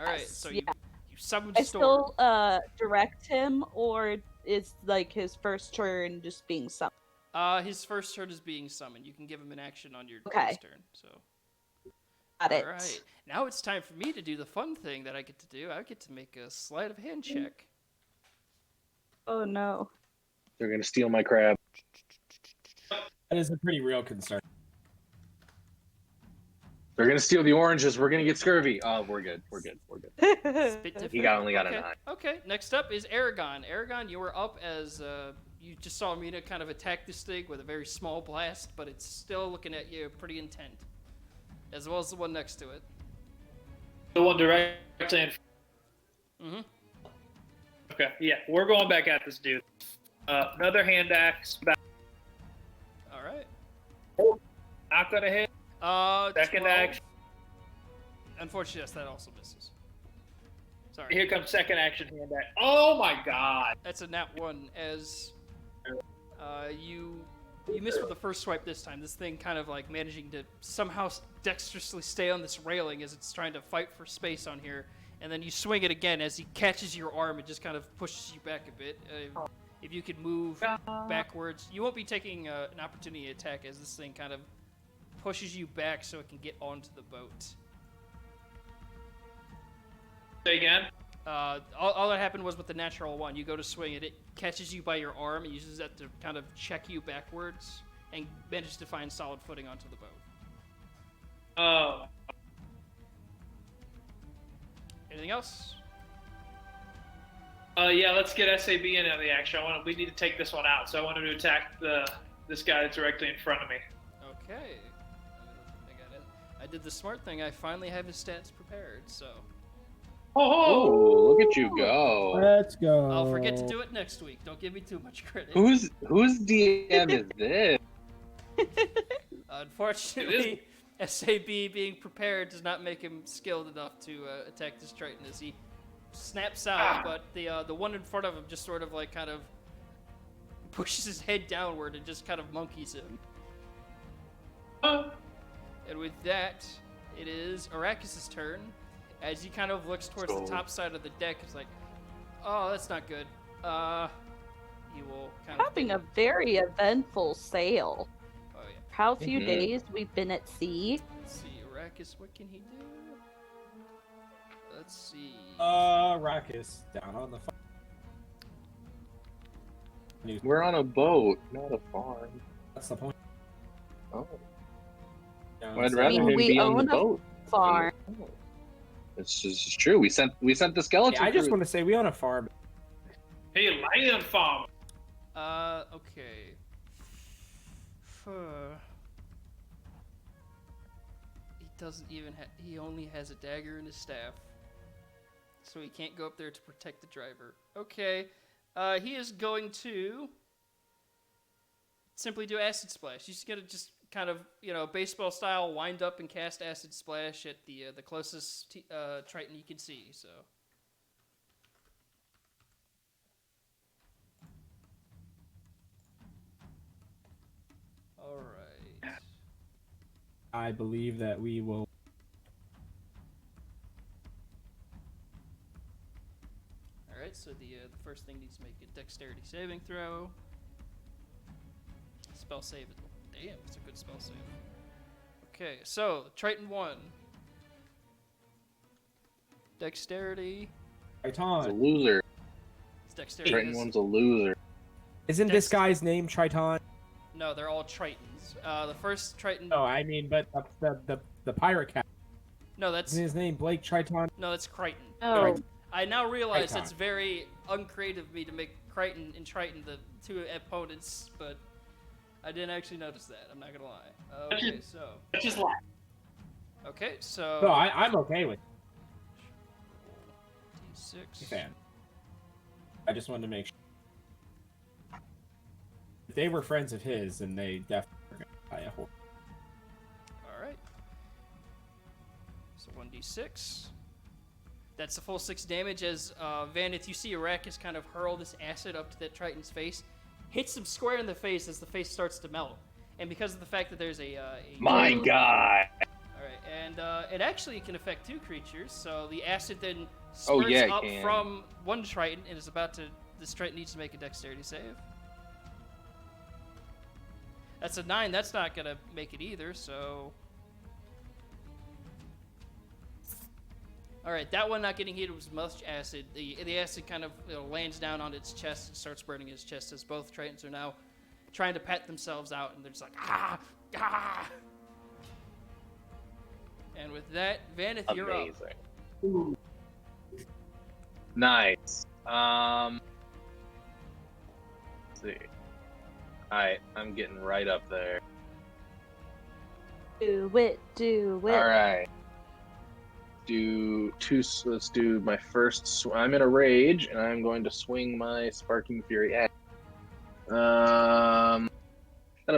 S1: All right. So
S5: yeah.
S1: you summoned
S5: I
S1: Storm.
S5: still direct him, or is like his first turn just being summoned?
S1: His first turn is being summoned. You can give him an action on your
S5: Okay.
S1: next turn. So.
S5: Got it.
S1: All right. Now it's time for me to do the fun thing that I get to do. I get to make a sleight of hand check.
S5: Oh no.
S4: They're gonna steal my crab.
S6: That is a pretty real concern.
S4: They're gonna steal the oranges. We're gonna get scurvy. Oh, we're good. We're good. We're good.
S1: It's a bit different.
S4: He only got
S1: okay.
S4: a 9.
S1: Okay. Next up is Aragon. Aragon, you were up as you just saw Mina kind of attack this thing with a very small blast, but it's still looking at you pretty intent, as well as the one next to it.
S2: The one directly in.
S1: Mm-hmm.
S2: Okay, yeah, we're going back at this dude. Another hand axe.
S1: All right.
S2: Not gonna hit. Second
S1: 12.
S2: action.
S1: Unfortunately, yes, that also misses. Sorry.
S2: Here comes second action hand axe. Oh my god.
S1: That's a nat 1 as you missed with the first swipe this time. This thing kind of like managing to somehow dexterously stay on this railing as it's trying to fight for space on here. And then you swing it again as he catches your arm and just kind of pushes you back a bit. If you could move backwards, you won't be taking an opportunity attack as this thing kind of pushes you back so it can get onto the boat.
S2: Say again.
S1: All that happened was with the natural one. You go to swing it, it catches you by your arm and uses that to kind of check you backwards and manages to find solid footing onto the boat.
S2: Oh.
S1: Anything else?
S2: Yeah, let's get SAB in on the action. We need to take this one out. So I want him to attack this guy that's directly in front of me.
S1: Okay. I got it. I did the smart thing. I finally have his stats prepared, so.
S4: Oh, look at you go.
S6: Let's go.
S1: I'll forget to do it next week. Don't give me too much credit.
S4: Whose DM is this?
S1: Unfortunately, SAB being prepared does not make him skilled enough to attack this Triton as he snaps out, but the one in front of him just sort of like kind of pushes his head downward and just kind of monkeys him. And with that, it is Arrakis' turn. As he kind of looks towards the top side of the deck, it's like, oh, that's not good. He will kind of
S5: Having a very eventful sail.
S1: Oh yeah.
S5: How few days we've been at sea.
S1: Let's see, Arrakis, what can he do? Let's see.
S6: Rakis down on the farm.
S4: We're on a boat, not a farm.
S6: That's the point.
S4: Oh.
S6: Down
S4: I'd
S6: south.
S4: rather him
S5: we
S4: be on
S5: own
S4: the
S5: a
S4: boat.
S5: Farm.
S4: Oh. This is true. We sent the skeleton.
S3: Yeah, I just
S4: crew.
S3: want to say we own a farm.
S2: Hey, land farm.
S1: Okay. He doesn't even he only has a dagger in his staff. So he can't go up there to protect the driver. Okay. He is going to simply do acid splash. He's gonna just kind of, baseball style wind up and cast acid splash at the closest Triton you can see. So. All right.
S6: I believe that we will.
S1: All right. So the first thing needs to make a dexterity saving throw. Spell save. Damn, it's a good spell save. Okay, so Triton 1. Dexterity.
S4: He's a
S6: Triton.
S4: loser.
S1: It's dexterity.
S4: Triton
S1: is-
S4: one's a loser.
S3: Isn't this guy's name Triton?
S1: No, they're all Tritons. The first Triton.
S6: No, I mean, but the pirate captain.
S1: No, that's
S6: Isn't his name Blake Triton?
S1: no, that's Crichton.
S5: Oh,
S1: I now realize
S6: Triton.
S1: it's very uncreative of me to make Crichton and Triton the two opponents, but I didn't actually notice that. I'm not gonna lie. Okay, so.
S2: Just laugh.
S1: Okay, so.
S6: No, I'm okay with
S1: D6.
S6: it, fan. I just wanted to make sure. If they were friends of his, then they definitely were going to buy a horse.
S1: All right. So 1d6 1d6. That's the full 6 damage as Vanith, you see Arrakis kind of hurl this acid up to that Triton's face, hits him square in the face as the face starts to melt. And because of the fact that there's a
S4: My God.
S1: Alright, and it actually can affect 2 creatures, so the acid then
S4: Oh,
S1: spurts
S4: yeah, it
S1: up
S4: can.
S1: from one Triton and is about to... This Triton needs to make a dexterity save. That's a 9, that's not gonna make it either, so... Alright, that one not getting hit was much acid. The acid kind of lands down on its chest and starts burning its chest as both Tritons are now trying to pat themselves out, and they're just like, ah! Ah! And with that, Vanith, you're up.
S4: Amazing. Nice. Let's see. Alright, I'm getting right up there.
S5: Do it, do it.
S4: Alright. Let's do my first. I'm in a rage, and I'm going to swing my Sparking Fury at. That'll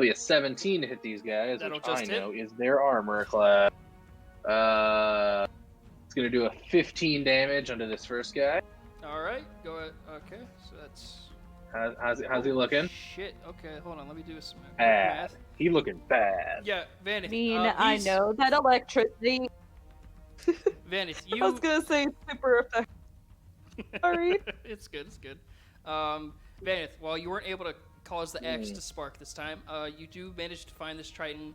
S4: be a 17 to hit these guys,
S1: That'll
S4: which I
S1: just hit.
S4: know is their armor class. It's gonna do a 15 damage onto this first guy.
S1: Alright, go ahead. Okay, so that's...
S4: How's he looking?
S1: Shit, okay, hold on, let me do some quick
S4: Bad.
S1: math.
S4: He looking bad.
S1: Yeah, Vanith.
S5: I mean, I
S1: he's-
S5: know that electricity.
S1: Vanith,
S5: I
S1: you...
S5: was gonna say super effective. Sorry.
S1: It's good, it's good. Vanith, while you weren't able to cause the axe to spark this time, you do manage to find this Triton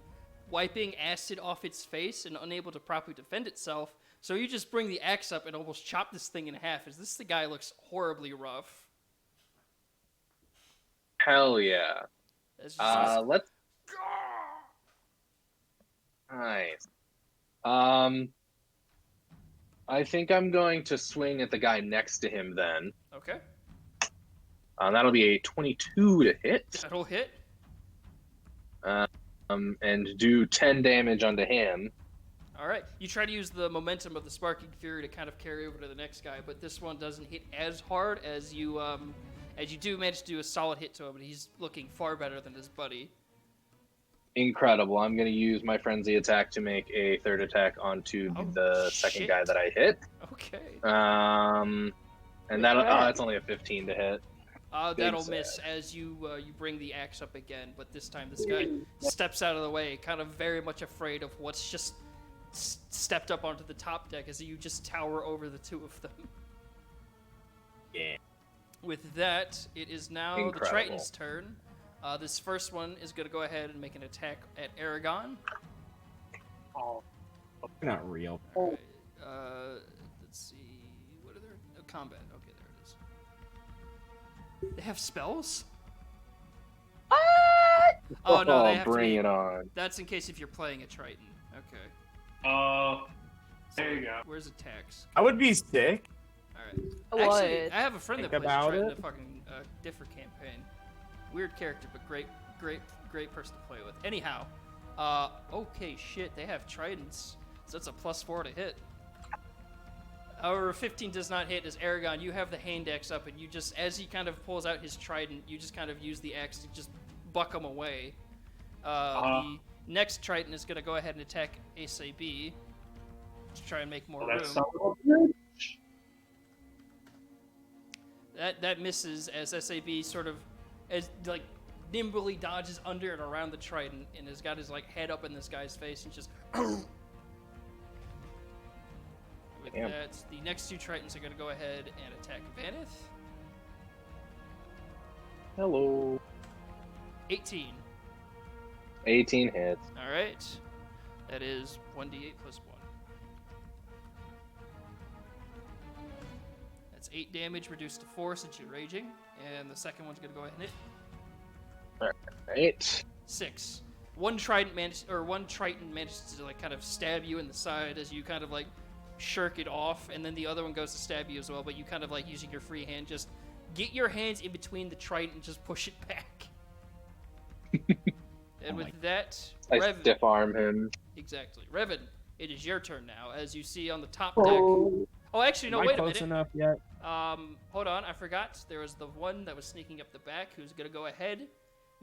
S1: wiping acid off its face and unable to properly defend itself. So you just bring the axe up and almost chop this thing in half, as the guy looks horribly rough.
S4: Hell yeah.
S1: It's just
S4: Let's. Nice. I think I'm going to swing at the guy next to him then.
S1: okay,
S4: That'll be a 22 to hit.
S1: that'll hit.
S4: And do 10 damage onto him.
S1: All right, you try to use the momentum of the Sparking Fury to kind of carry over to the next guy, but this one doesn't hit as hard as you do manage to do a solid hit to him, but he's looking far better than his buddy.
S4: Incredible. I'm going to use my frenzy attack to make a third attack onto
S1: Oh,
S4: the second
S1: shit.
S4: guy that I hit.
S1: Okay.
S4: And that's only a 15 to hit.
S1: That'll
S4: sad.
S1: miss as you bring the axe up again, but this time this guy steps out of the way, kind of very much afraid of what's just stepped up onto the top deck as you just tower over the two of them.
S4: Yeah.
S1: With that, it is now the
S4: Incredible.
S1: Triton's turn. This first one is going to go ahead and make an attack at Aragon.
S2: Oh,
S6: Not real.
S1: Alright, let's see. What are their combat? Okay, there it is. They have spells?
S5: What?
S1: Oh no, they have to
S4: bring
S1: be,
S4: it on.
S1: That's in case if you're playing a Triton. Okay.
S2: there you go.
S1: Where's attacks?
S3: I would be sick.
S1: Alright.
S5: What?
S1: Actually, I have a friend
S3: Think
S1: that plays
S3: about
S1: Triton in
S3: it.
S1: a fucking different campaign. Weird character, but great person to play with. Anyhow, okay, shit, they have Tritons. So that's a +4 to hit. However, 15 does not hit as Aragon. You have the hand axe up, and you just, as he kind of pulls out his trident, you just kind of use the axe to just buck him away. The next Triton is going to go ahead and attack SAB to try and make more room.
S2: That's not a bitch.
S1: That misses as SAB sort of as like nimbly dodges under and around the Triton and has got his like head up in this guy's face and just. With
S4: Damn.
S1: that, the next two Tritons are going to go ahead and attack Vanith.
S4: Hello.
S1: 18.
S4: 18 hits.
S1: All right, that is 1d8 plus 1. That's 8 damage reduced to 4 since you're raging, and the second one's going to go ahead and hit.
S4: Right.
S1: 6. One Triton manages to like kind of stab you in the side as you kind of like shirk it off, and then the other one goes to stab you as well. But you kind of like using your free hand, just get your hands in between the Triton and just push it back. And with that,
S4: I
S1: Revan,
S4: stiff arm him.
S1: exactly, Revan, it is your turn now. As you see on the top deck. Oh, actually, no,
S6: Am I
S1: wait a
S6: close
S1: minute.
S6: enough yet?
S1: Hold on, I forgot. There was the one that was sneaking up the back who's gonna go ahead,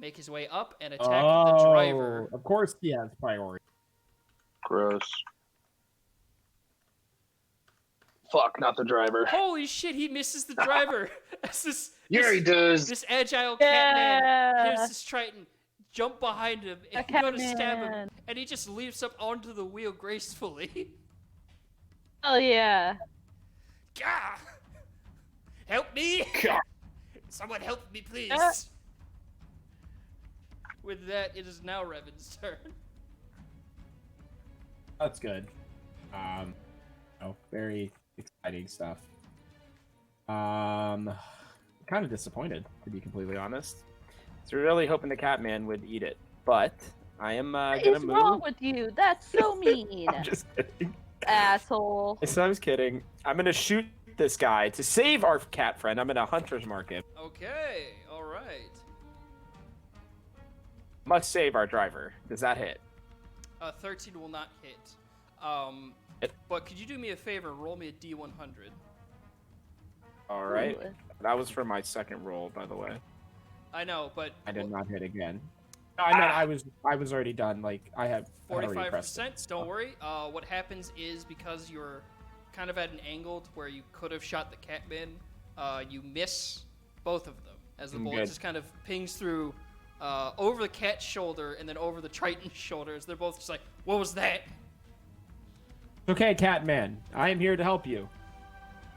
S1: make his way up, and attack the driver.
S6: Of course he has priority.
S4: Gross. Fuck, not the driver.
S1: Holy shit, he misses the driver. As this,
S4: Yeah, he does.
S1: this agile cat man hears
S5: Yeah.
S1: this Triton jump behind him and
S5: A
S1: go to stab him,
S5: Catman.
S1: and he just leaps up onto the wheel gracefully.
S5: Oh yeah.
S1: Gah! Help me!
S4: God.
S1: Someone help me, please. With that, it is now Revan's turn.
S6: That's good. Very exciting stuff. Kind of disappointed, to be completely honest.
S3: So we're really hoping the Catman would eat it, but I am
S5: What
S3: gonna
S5: is
S3: move.
S5: wrong with you? That's so mean,
S3: I'm just kidding.
S5: asshole.
S3: So I was kidding. I'm gonna shoot this guy to save our cat friend. I'm gonna hunter's mark him.
S1: Okay, alright.
S3: Must save our driver. Does that hit?
S1: 13 will not hit.
S3: It-
S1: But could you do me a favor? Roll me a D100.
S3: All right.
S5: Ooh.
S3: That was for my second roll, by the way.
S1: I know, but
S6: I did not hit again. No, I meant I was already done. Like I had already pressed it.
S1: 45%. Don't worry. What happens is because you're kind of at an angle to where you could have shot the Catman, you miss both of them as the bullet
S3: Good.
S1: just kind of pings through over the cat's shoulder and then over the Triton's shoulders. They're both just like, "What was that?"
S6: Okay, Catman, I am here to help you.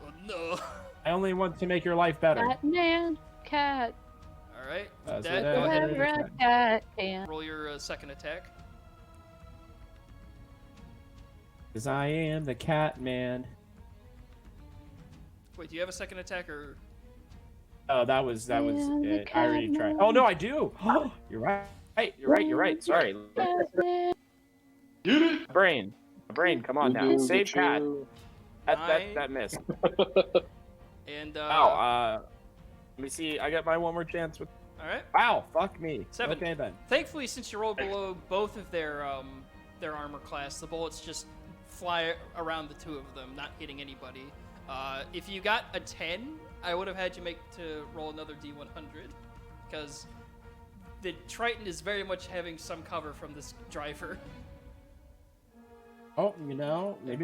S1: Oh no!
S6: I only want to make your life better.
S5: Catman, cat.
S1: All right.
S6: That's
S1: Dad,
S6: what
S1: go
S6: I-
S1: ahead
S5: Whatever a cat can.
S1: and roll your second attack.
S6: Because I am the Catman.
S1: Wait, do you have a second attack or?
S6: Oh, that was
S5: Yeah, the
S6: it. I already tried.
S5: Catman.
S6: Oh no, I do. You're right.
S3: You're right. Sorry.
S5: Catman.
S3: Brain. Come on now. Save cat. That missed.
S1: And
S3: Wow. Let me see. I got my one more chance with.
S1: all right.
S6: Wow, fuck me.
S1: 7.
S6: Okay then.
S1: Thankfully, since you rolled below both of their armor class, the bullets just fly around the two of them, not hitting anybody. If you got a 10, I would have had you roll another D100, because the Triton is very much having some cover from this driver.
S6: Oh, maybe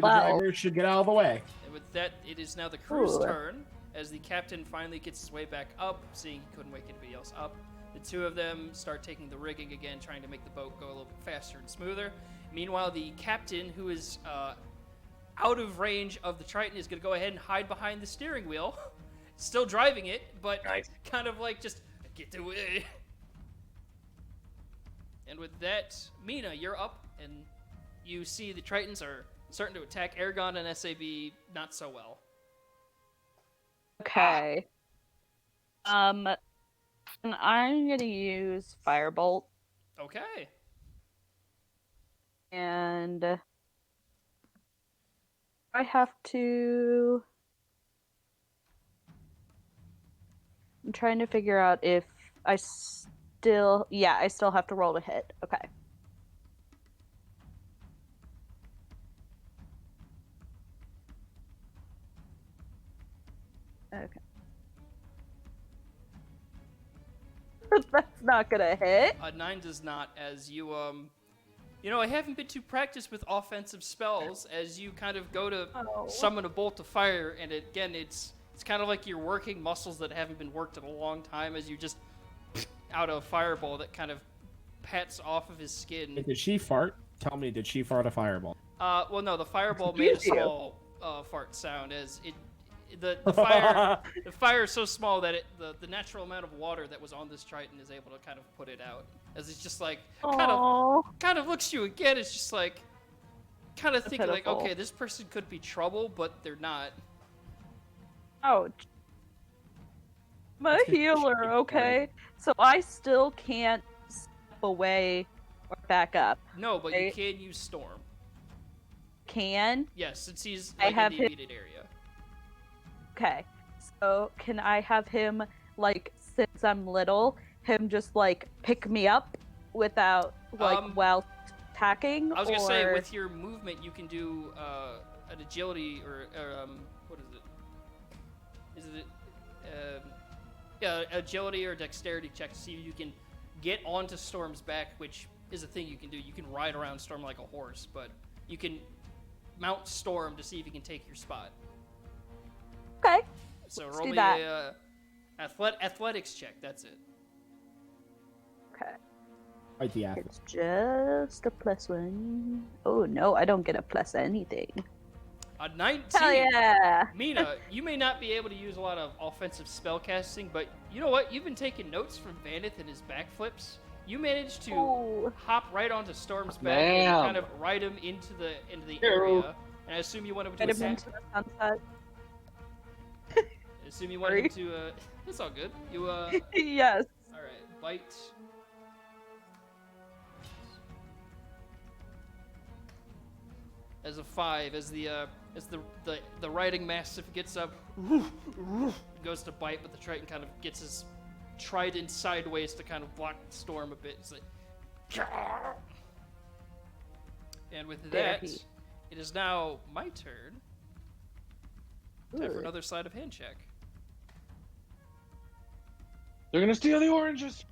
S6: the
S5: Wow.
S6: driver should get out of the way.
S1: And with that, it is now the crew's
S5: Ooh.
S1: turn, as the captain finally gets his way back up, seeing he couldn't wake anybody else up. The two of them start taking the rigging again, trying to make the boat go a little bit faster and smoother. Meanwhile, the captain, who is out of range of the Triton, is going to go ahead and hide behind the steering wheel, still driving it, but
S4: Nice.
S1: kind of like just get away. And with that, Mina, you're up, and you see the Tritons are starting to attack Aragon and SAB not so well.
S5: Okay. And I'm gonna use Firebolt,
S1: Okay.
S5: and I have to. I'm trying to figure out if I still. Yeah, I still have to roll to hit. Okay. Okay. That's not gonna hit.
S1: 9 does not, as you, I haven't been too practiced with offensive spells, as you kind of go to
S5: Oh.
S1: summon a bolt of fire, and again, it's kind of like you're working muscles that haven't been worked in a long time, as you just out a fireball that kind of pats off of his skin.
S6: Did she fart? Tell me, did she fart a fireball?
S1: Well, no, the fireball made a
S5: Excuse you.
S1: small fart sound, as the fire is so small that the natural amount of water that was on this Triton is able to kind of put it out, as it's just like
S5: Aww.
S1: kind of looks at you again. It's just like kind of thinking like,
S5: Pitiful.
S1: okay, this person could be trouble, but they're not.
S5: Ouch. I'm a
S6: That's good.
S5: healer, okay? So I still can't step away or back up.
S1: No, but you
S5: Right.
S1: can use storm.
S5: Can?
S1: Yes, since he's
S5: I
S1: like
S5: have
S1: in the
S5: him-
S1: immediate area.
S5: Okay. So can I have him, like, since I'm little, him just, like, pick me up without, like, while attacking?
S1: I was gonna say,
S5: or-
S1: with your movement, you can do an agility or what is it? Is it agility or dexterity check to see if you can get onto Storm's back, which is a thing you can do. You can ride around Storm like a horse, but you can mount Storm to see if you can take your spot. So
S5: Let's
S1: roll
S5: do
S1: me
S5: that.
S1: a athletics check. That's it.
S5: Okay.
S6: Fight the athlete.
S5: It's just a +1. Oh no, I don't get a plus anything.
S1: A 19.
S5: Hell yeah!
S1: Mina, you may not be able to use a lot of offensive spell casting, but you know what? You've been taking notes from Vanith and his backflips. You managed to
S5: Oh.
S1: hop right onto Storm's back and
S4: Damn.
S1: kind of ride him into the
S2: Ew.
S1: area. And I assume you want him to
S5: Get him
S1: attack.
S5: into the sunset.
S1: I assume you want him to. It's all good. You
S5: Yes.
S1: All right, bite. As a 5, as the riding mastiff gets up, goes to bite, but the Triton kind of gets his trident sideways to kind of block the storm a bit. It's like, and with
S5: There
S1: that,
S5: he-
S1: it is now my turn. Time for
S5: Ooh.
S1: another sleight of hand check.
S4: They're gonna steal the oranges.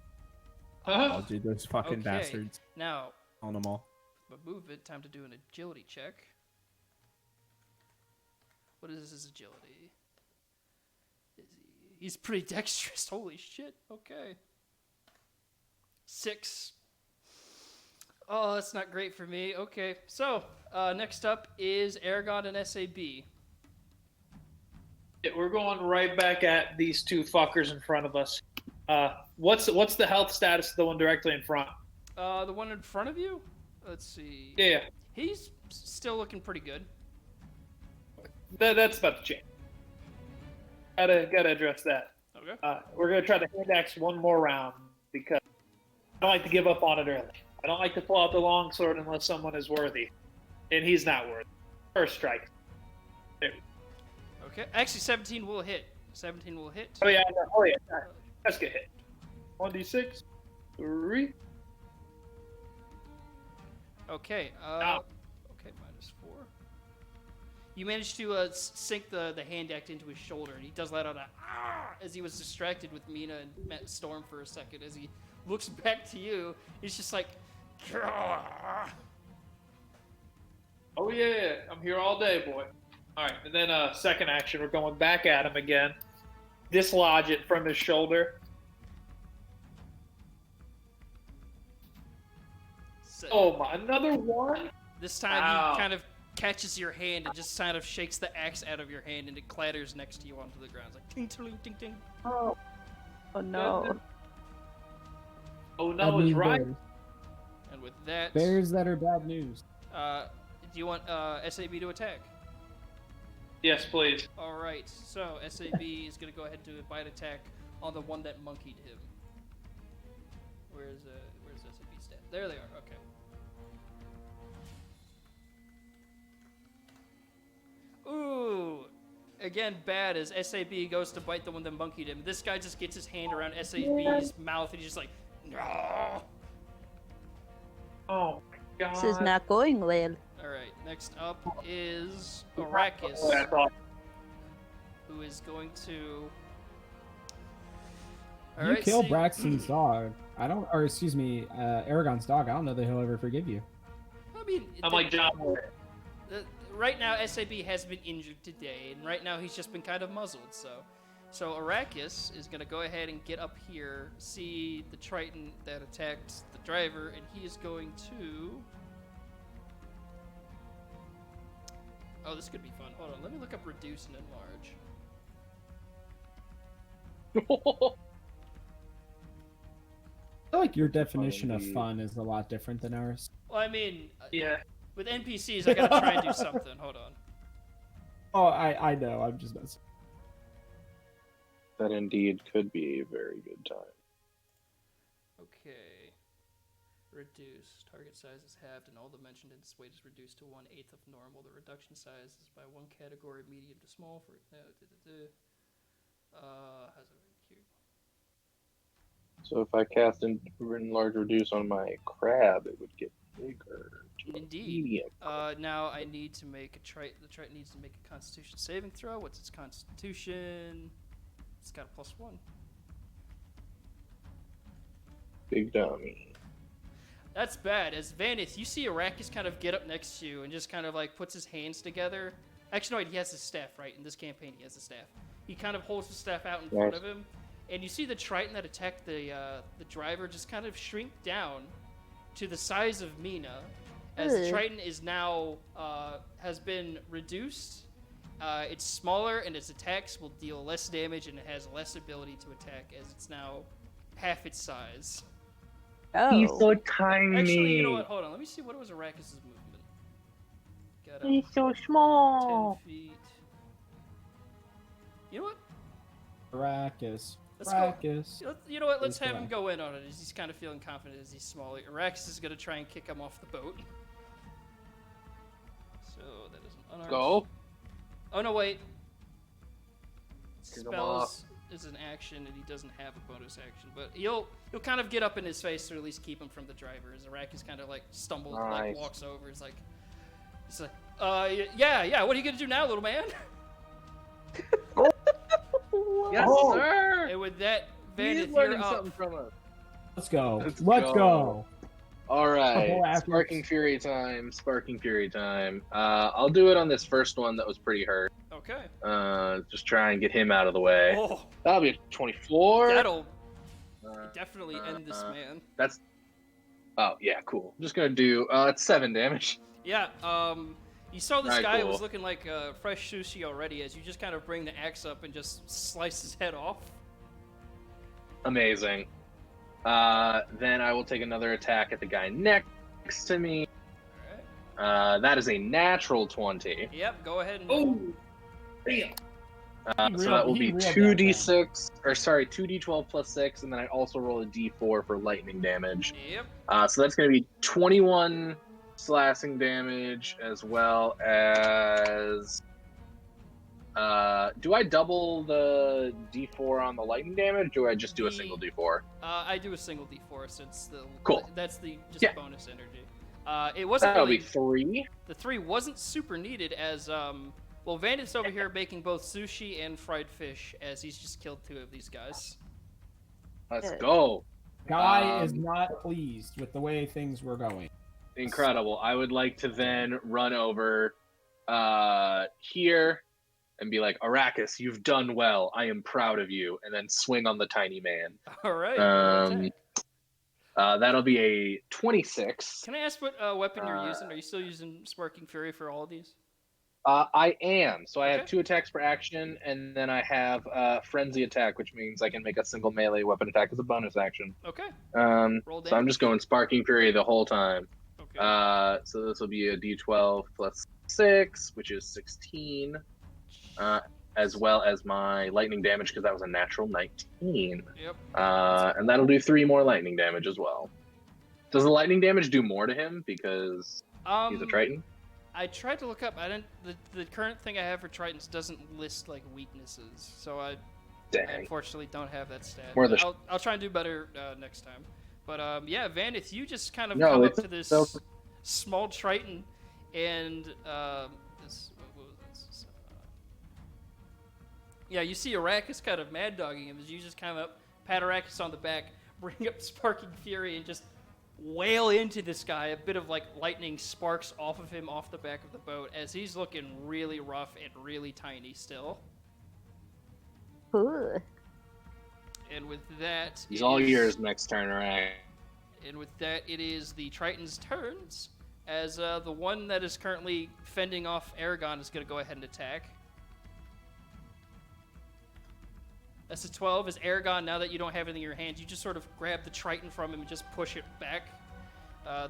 S6: I'll do those fucking
S1: Okay.
S6: bastards
S1: Now,
S6: on them all.
S1: but move it. Time to do an agility check. What is his agility? He's pretty dexterous. Holy shit. Okay. 6. Oh, that's not great for me. Okay. So, next up is Aragon and SAB.
S2: Yeah, we're going right back at these two fuckers in front of us. What's the health status of the one directly in front?
S1: The one in front of you? Let's see.
S2: Yeah,
S1: He's still looking pretty good.
S2: that's about to change. Gotta address that.
S1: Okay.
S2: We're gonna try to hand axe one more round because I don't like to give up on it early. I don't like to pull out the long sword unless someone is worthy, and he's not worthy. First strike.
S1: Okay. Actually, 17 will hit. 17 will hit.
S2: Oh yeah. Let's get hit. 1d6. 3.
S1: Okay.
S2: Ow.
S1: Okay, -4. You managed to sink the hand axe into his shoulder, and he does let out a as he was distracted with Mina and met Storm for a second. As he looks back to you, he's just like,
S2: Oh yeah, I'm here all day, boy. All right, and then second action, we're going back at him again. Dislodge it from his shoulder.
S1: So,
S2: Oh my, another one?
S1: this time
S2: Ow.
S1: he kind of catches your hand and just kind of shakes the axe out of your hand, and it clatters next to you onto the ground. It's like ting ting ting ting.
S5: Oh. Oh no.
S2: Oh
S6: Bad
S2: no, is
S6: news
S2: right.
S6: bears.
S1: And with that,
S6: Bears that are bad news.
S1: do you want SAB to attack?
S2: Yes, please.
S1: All right, so SAB is going to go ahead and do a bite attack on the one that monkeyed him. Where's SAB stat? There they are. Okay. Ooh, again bad as SAB goes to bite the one that monkeyed him. This guy just gets his hand around SAB's mouth and he's just like, no.
S2: Oh my god.
S5: This is not going well.
S1: All right, next up is Arrakis,
S2: That's all.
S1: who is going to.
S6: You
S1: Alright,
S6: kill
S1: see-
S6: Braxton's dog. I don't, or excuse me, Aragon's dog. I don't know that he'll ever forgive you.
S1: I mean,
S2: I'm like John Boy.
S1: right now SAB has been injured today, and right now he's just been kind of muzzled. So Arrakis is gonna go ahead and get up here, see the Triton that attacked the driver, and he is going to. Oh, this could be fun. Hold on, let me look up reduce and enlarge.
S6: I feel like your definition of fun is a lot different than ours.
S1: Well, I mean,
S2: Yeah.
S1: with NPCs, I gotta try and do something. Hold on.
S6: Oh, I know. I'm just messing.
S4: That indeed could be a very good time.
S1: Okay. Reduce. Target size is halved and all dimension and its weight is reduced to 1/8 of normal. The reduction size is by one category, medium to small. For how's it cute?
S4: So if I cast enlarge reduce on my crab, it would get bigger. to a
S1: Indeed.
S4: medium.
S1: Now I need to make a the Triton needs to make a Constitution saving throw. What's its Constitution? It's got a +1.
S4: Big dummy.
S1: That's bad. As Vanith, you see Arrakis kind of get up next to you and just kind of like puts his hands together. Actually, no, he has his staff, right? In this campaign, he has his staff. He kind of holds the staff out in front of him, and you see the Triton that attacked the driver just kind of shrink down to the size of Mina, as the Triton is now has been reduced. It's smaller, and its attacks will deal less damage, and it has less ability to attack, as it's now half its size.
S5: Oh.
S4: He's so tiny.
S1: Actually, you know what? Hold on. Let me see what was Arrakis' movement. Got
S4: He's so small.
S1: 10 feet. You know what?
S6: Arrakis.
S1: Let's go.
S6: Arrakis.
S1: You know what? Let's
S6: This
S1: have
S6: guy.
S1: him go in on it. As he's kind of feeling confident as he's smaller. Arrakis is going to try and kick him off the boat. So that is an unarmed.
S4: Go.
S1: Oh no, wait.
S4: Kick him
S1: Spells is an action, and he doesn't have a bonus action. But he'll kind of get up in his face to at least keep him from the driver. As Arrakis kind of like stumbles, like
S4: Nice.
S1: walks over. He's like, yeah. What are you gonna do now, little man?
S4: Yes, sir.
S1: And with that,
S4: He's
S1: Vanith,
S4: learning
S1: you're up.
S4: something from us.
S6: Let's go.
S4: Let's
S6: Let's
S4: go.
S6: go.
S4: All right,
S6: Arrakis.
S4: Sparking Fury time. Sparking Fury time. I'll do it on this first one that was pretty hurt.
S1: Okay.
S4: Just try and get him out of the way.
S1: Oh,
S4: That'll be a 24.
S1: that'll
S4: Uh,
S1: definitely end this man.
S4: That's. Oh yeah, cool. I'm just gonna do. It's 7 damage.
S1: Yeah. You saw this
S4: Alright,
S1: guy
S4: cool.
S1: was looking like fresh sushi already, as you just kind of bring the axe up and just slice his head off.
S4: Amazing. Then I will take another attack at the guy next to me.
S1: All
S4: That is a natural 20.
S1: right. Yep. Go ahead and.
S2: Oh, damn.
S4: So that will be 2d6, or sorry, 2d12 plus 6, and then I also roll a d4 for lightning damage.
S1: Yep.
S4: So that's going to be 21 slashing damage, as well as. Do I double the d4 on the lightning damage, or do I just do a single d4?
S1: I do a single d4 since the.
S4: Cool.
S1: That's the just
S4: Yeah.
S1: bonus energy. It wasn't
S4: That'll
S1: really.
S4: be 3.
S1: The 3 wasn't super needed as well, Vandit's over here making both sushi and fried fish as he's just killed 2 of these guys.
S4: Let's go.
S6: Guy is
S4: Um,
S6: not pleased with the way things were going.
S4: Incredible. I would like to then run over here and be like, Arrakis, you've done well. I am proud of you. And then swing on the tiny man.
S1: All right.
S4: Um, That'll be a 26.
S1: Can I ask what weapon you're using? Are you still using Sparking Fury for all of these?
S4: I am. So I have
S1: Okay.
S4: 2 attacks per action, and then I have Frenzy attack, which means I can make a single melee weapon attack as a bonus action.
S1: Okay. Roll
S4: So I'm just going Sparking Fury the whole time.
S1: Okay.
S4: So this will be a d12 plus 6, which is 16, as well as my lightning damage, because that was a natural 19.
S1: Yep.
S4: And that'll do 3 more lightning damage as well. Does the lightning damage do more to him because he's a Triton?
S1: I tried to look up. I didn't. The current thing I have for Tritons doesn't list like weaknesses, so I
S4: Dang.
S1: unfortunately don't have that stat.
S4: Where the-
S1: I'll try and do better next time. But yeah, Vandith, you just kind of
S4: No,
S1: come up
S4: it's
S1: to this
S4: so-
S1: small Triton, and this. What was this? Yeah, you see Arrakis kind of mad dogging him as you just come up, pat Arrakis on the back, bring up Sparking Fury, and just wail into this guy. A bit of like lightning sparks off of him off the back of the boat as he's looking really rough and really tiny still.
S5: Ooh.
S1: And with that,
S4: He's
S1: it
S4: all
S1: is-
S4: yours next turn, Arrakis.
S1: And with that, it is the Triton's turns, as the one that is currently fending off Aragon is going to go ahead and attack. That's a 12. As Aragon, now that you don't have anything in your hands, you just sort of grab the Triton from him and just push it back.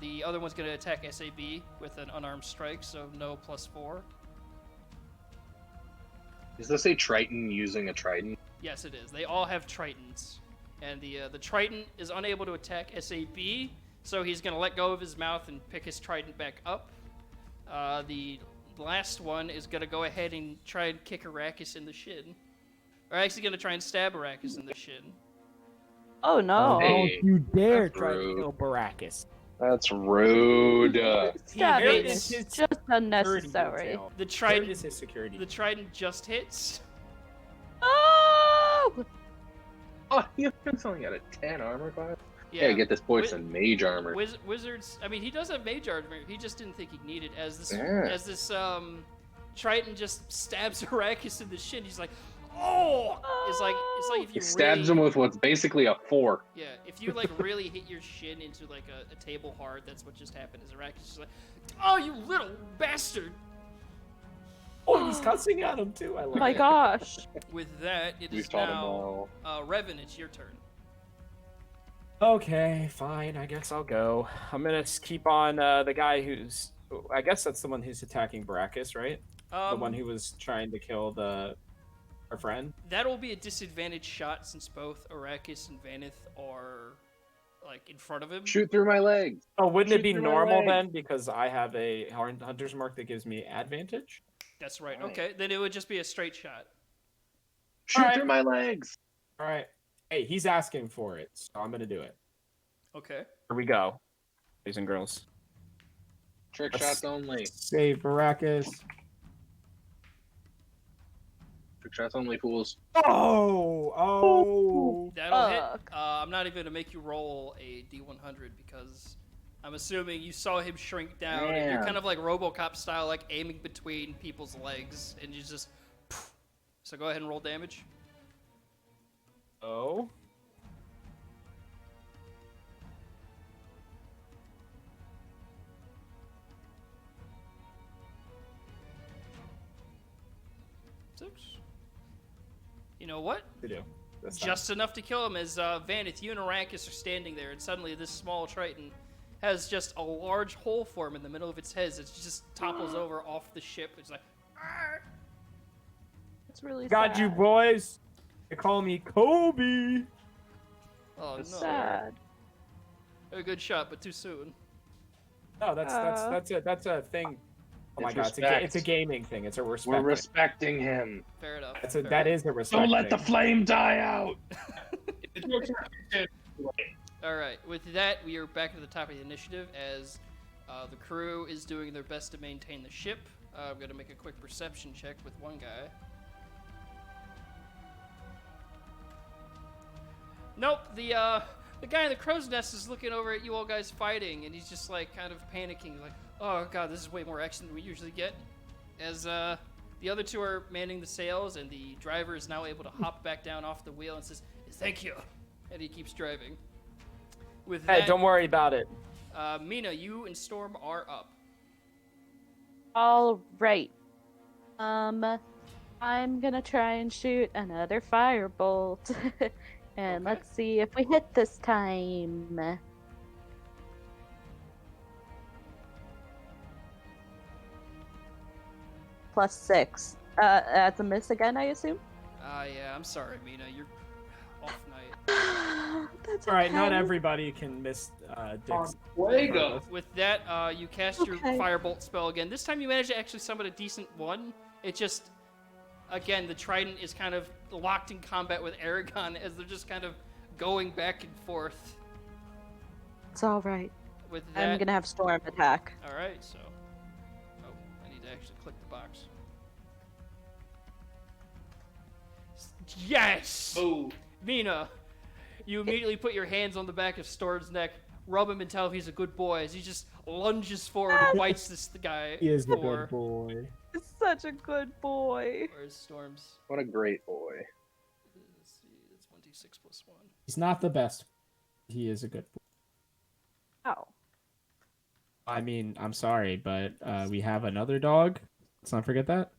S1: The other one's going to attack SAB with an unarmed strike, so no +4.
S4: Is this a Triton using a Triton?
S1: Yes, it is. They all have Tritons. And the Triton is unable to attack SAB, so he's going to let go of his mouth and pick his Trident back up. The last one is going to go ahead and try and kick Arrakis in the shin. Or actually going to try and stab Arrakis in the shin.
S5: Oh no.
S4: Hey,
S3: Don't you dare
S4: that's
S3: try to
S4: rude.
S3: kill Baracus.
S4: That's rude.
S5: Stabbing
S1: Here
S5: is
S1: is
S5: just unnecessary.
S1: The
S3: Here
S1: Trident,
S3: is his security.
S1: the Trident just hits.
S5: Oh!
S4: Oh, you have something at a 10 armor class?
S1: Yeah,
S4: Get this boy some mage armor.
S1: Wizards. I mean, he does have mage armor. He just didn't think he'd need it. As this
S4: Yeah.
S1: Triton just stabs Arrakis in the shin. He's like, oh, it's like if
S4: He
S1: you
S4: stabs
S1: really,
S4: him with what's basically a fork.
S1: yeah, if you like really hit your shin into like a table hard, that's what just happened. Is Arrakis just like, oh, you little bastard.
S3: Oh, he's cussing at him too. I
S5: Oh
S3: love
S5: my
S3: it.
S5: gosh.
S1: With that, it
S4: We've
S1: is
S4: taught him
S1: now
S4: well.
S1: Revan. It's your turn.
S3: Okay, fine. I guess I'll go. I'm gonna keep on the guy who's. I guess that's the one who's attacking Brachus, right? The one who was trying to kill our friend.
S1: That'll be a disadvantaged shot since both Arrakis and Vanith are like in front of him.
S4: Shoot through my legs.
S3: Oh, wouldn't
S4: Shoot
S3: it be
S4: through my
S3: normal
S4: leg.
S3: then? Because I have a hunter's mark that gives me advantage.
S1: That's right.
S4: Right.
S1: Okay, then it would just be a straight shot.
S4: Shoot
S3: Alright.
S4: through my legs.
S3: All right. Hey, he's asking for it, so I'm gonna do it.
S1: Okay.
S3: Here we go, boys and girls.
S4: Trick
S3: Let's-
S4: shots only.
S6: Save Baracus.
S4: Trick shots only, fools.
S3: Oh.
S1: That'll hit.
S5: Fuck.
S1: I'm not even gonna make you roll a D100 because I'm assuming you saw him shrink down. And you're
S4: Damn.
S1: kind of like RoboCop style, like aiming between people's legs, and you just. So go ahead and roll damage.
S3: Oh.
S1: Six. You know what?
S3: To do. This time.
S1: Just enough to kill him as Vanith, you and Arrakis are standing there, and suddenly this small Triton has just a large hole for him in the middle of its head as it just topples over off the ship. It's like, "Arr!"
S5: It's really
S3: Got
S5: sad.
S3: you, boys. They call me Kobe.
S1: Oh no.
S5: Sad.
S1: A good shot, but too soon.
S3: No, that's a thing. Oh my
S4: It's
S3: god,
S4: respect.
S3: it's a gaming thing. It's a respect.
S4: We're
S3: thing.
S4: respecting him.
S1: Fair enough.
S3: That's a,
S1: fair
S3: that
S1: enough.
S3: is a respect.
S4: Don't let the
S3: thing.
S4: flame die out.
S1: All right. With that, we are back at the top of the initiative as the crew is doing their best to maintain the ship. I'm gonna make a quick perception check with one guy. Nope. The guy in the crow's nest is looking over at you all guys fighting, and he's just like kind of panicking, like, "Oh god, this is way more action than we usually get." As the other two are manning the sails, and the driver is now able to hop back down off the wheel and says, "Thank you," and he keeps driving. With
S3: Hey,
S1: that,
S3: don't worry about it.
S1: Mina, you and Storm are up.
S5: All right. I'm gonna try and shoot another firebolt. And
S1: Okay.
S5: let's see if we hit this time. +6. That's a miss again, I assume?
S1: Yeah, I'm sorry, Mina. You're off night.
S5: That's
S3: All right, not
S5: okay.
S3: everybody can miss Dick's.
S2: Fuego.
S1: With that, you cast your
S5: Okay.
S1: firebolt spell again. This time you manage to actually summon a decent one. It just, again, the Trident is kind of locked in combat with Aragon as they're just kind of going back and forth.
S5: It's alright.
S1: With that,
S5: I'm gonna have Storm attack.
S1: all right. So, oh, I need to actually click the box. Yes.
S2: Oh,
S1: Mina, you immediately put your hands on the back of Storm's neck, rub him and tell him he's a good boy as he just lunges forward and bites this guy.
S6: He is a
S1: for-
S6: good boy.
S5: Such a good boy.
S1: Where's Storm's?
S4: What a great boy.
S1: Let's see, that's 1d6 plus 1.
S6: He's not the best. He is a good boy.
S5: Oh.
S6: I mean, I'm sorry, but we have another dog. Let's not forget that.